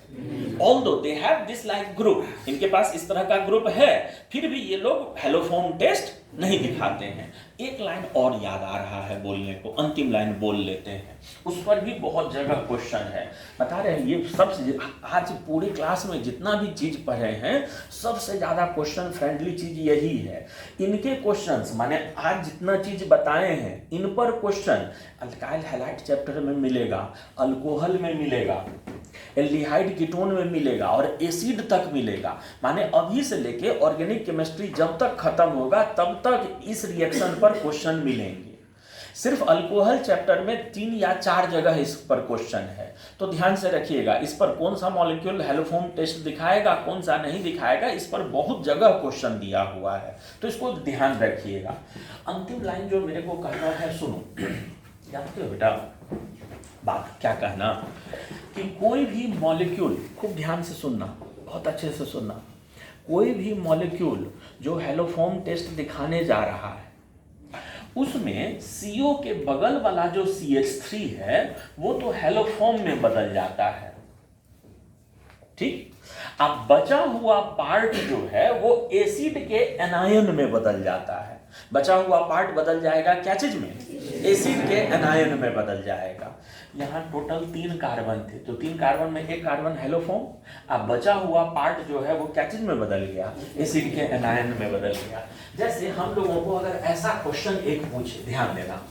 although they have this like group, इनके पास इस तरह का ग्रुप है, फिर भी ये लोग हेलो फॉर्म टेस्ट नहीं दिखाते हैं। एक लाइन और याद आ रहा है बोलने को, अंतिम लाइन बोल लेते हैं, उस पर भी बहुत जगह क्वेश्चन है। बता रहे हैं ये सबसे, आज पूरी क्लास में जितना भी चीज पढ़े हैं सबसे ज्यादा क्वेश्चन फ्रेंडली चीज यही है। इनके क्वेश्चंस माने आज जितना चीज बताए हैं इन पर क्वेश्चन अल्काइल हैलाइड चैप्टर में मिलेगा, अल्कोहल में मिलेगा, एल्डिहाइड कीटोन में मिलेगा और एसिड तक मिलेगा। माने अभी से लेके ऑर्गेनिक केमिस्ट्री जब तक खत्म होगा तब तक इस रिएक्शन पर क्वेश्चन मिलेंगे। सिर्फ अल्कोहल चैप्टर में 3 या 4 जगह इस पर क्वेश्चन है, तो ध्यान से रखिएगा। इस पर कौन सा मॉलिक्यूल हेलो फॉर्म टेस्ट दिखाएगा कौन सा नहीं दिखाएगा, इस पर बहुत जगह क्वेश्चन दिया हुआ है, तो इसको ध्यान रखिएगा। अंतिम लाइन जो मेरे को कहना है, सुनो, जानते हो बेटा बात क्या कहना, कि कोई भी मॉलिक्यूल, खूब ध्यान से सुनना, बहुत अच्छे से सुनना, कोई भी मॉलिक्यूल जो हेलो फॉर्म टेस्ट दिखाने जा रहा है उसमें CO के बगल वाला जो CH3 है वो तो हेलो फॉर्म में बदल जाता है, ठीक। अब बचा हुआ पार्ट जो है वो एसिड के एनायन में बदल जाता है। बचा हुआ पार्ट बदल जाएगा क्या चीज में? एसिड के एनायन में बदल जाएगा। यहाँ टोटल 3 कार्बन थे, तो 3 कार्बन में एक कार्बन हेलो फॉर्म, अब बचा हुआ पार्ट जो है वो क्या चीज में बदल गया? एसिड के एनायन में बदल गया। जैसे हम लोगों को अगर ऐसा क्वेश्चन एक पूछे, ध्यान देना,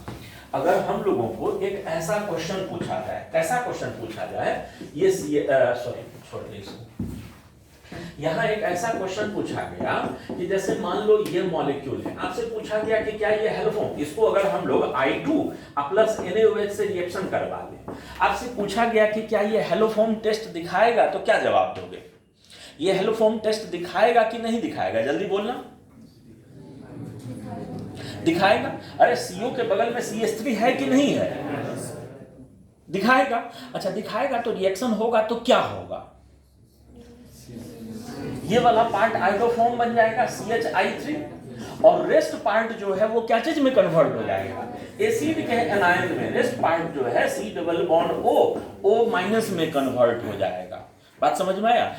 अगर हम लोगों को एक ऐसा क्वेश्चन पूछा जाए, कैसा क्वेश्चन पूछा जाए, ये यहाँ एक ऐसा क्वेश्चन पूछा गया कि जैसे मान लो ये मॉलिक्यूल है, आपसे पूछा गया कि क्या ये हेलोफॉर्म, इसको अगर हम लोग I2 प्लस NaOH से रिएक्शन करवा दें, आपसे पूछा गया कि क्या ये हेलोफॉर्म टेस्ट दिखाएगा, तो क्या जवाब दोगे? ये हेलोफॉर्म टेस्ट दिखाएगा कि नहीं दिखाएगा, जल्दी बोलना। दिखाएगा। अरे CO के बगल में CH3 है कि नहीं है? दिखाएगा। अच्छा दिखाएगा तो रिएक्शन होगा तो क्या होगा? ये वाला पार्ट आइडोफॉर्म बन जाएगा CHI3 और रेस्ट पार्ट जो है वो क्या चीज में कन्वर्ट हो जाएगा? एसिड के एनायन में रेस्ट पार्ट जो है C double bond O minus में कन्वर्ट हो जाएगा। बात समझ में आया?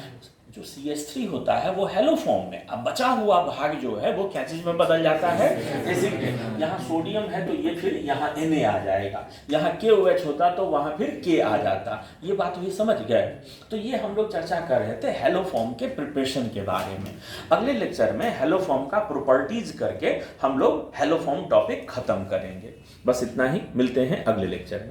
जो CH3 होता है वो हेलोफॉर्म में, अब बचा हुआ भाग जो है वो क्या चीज में बदल जाता है? एसिड के। यहाँ सोडियम है तो ये फिर यहाँ Na आ जाएगा, यहाँ KOH होता तो वहां फिर K आ जाता। ये बात भी समझ गए? तो ये हम लोग चर्चा कर रहे थे हेलोफॉर्म के प्रिपरेशन के बारे में। अगले लेक्चर में हेलोफॉर्म का प्रॉपर्टीज करके हम लोग हेलोफॉर्म टॉपिक खत्म करेंगे। बस इतना ही, मिलते हैं अगले लेक्चर में।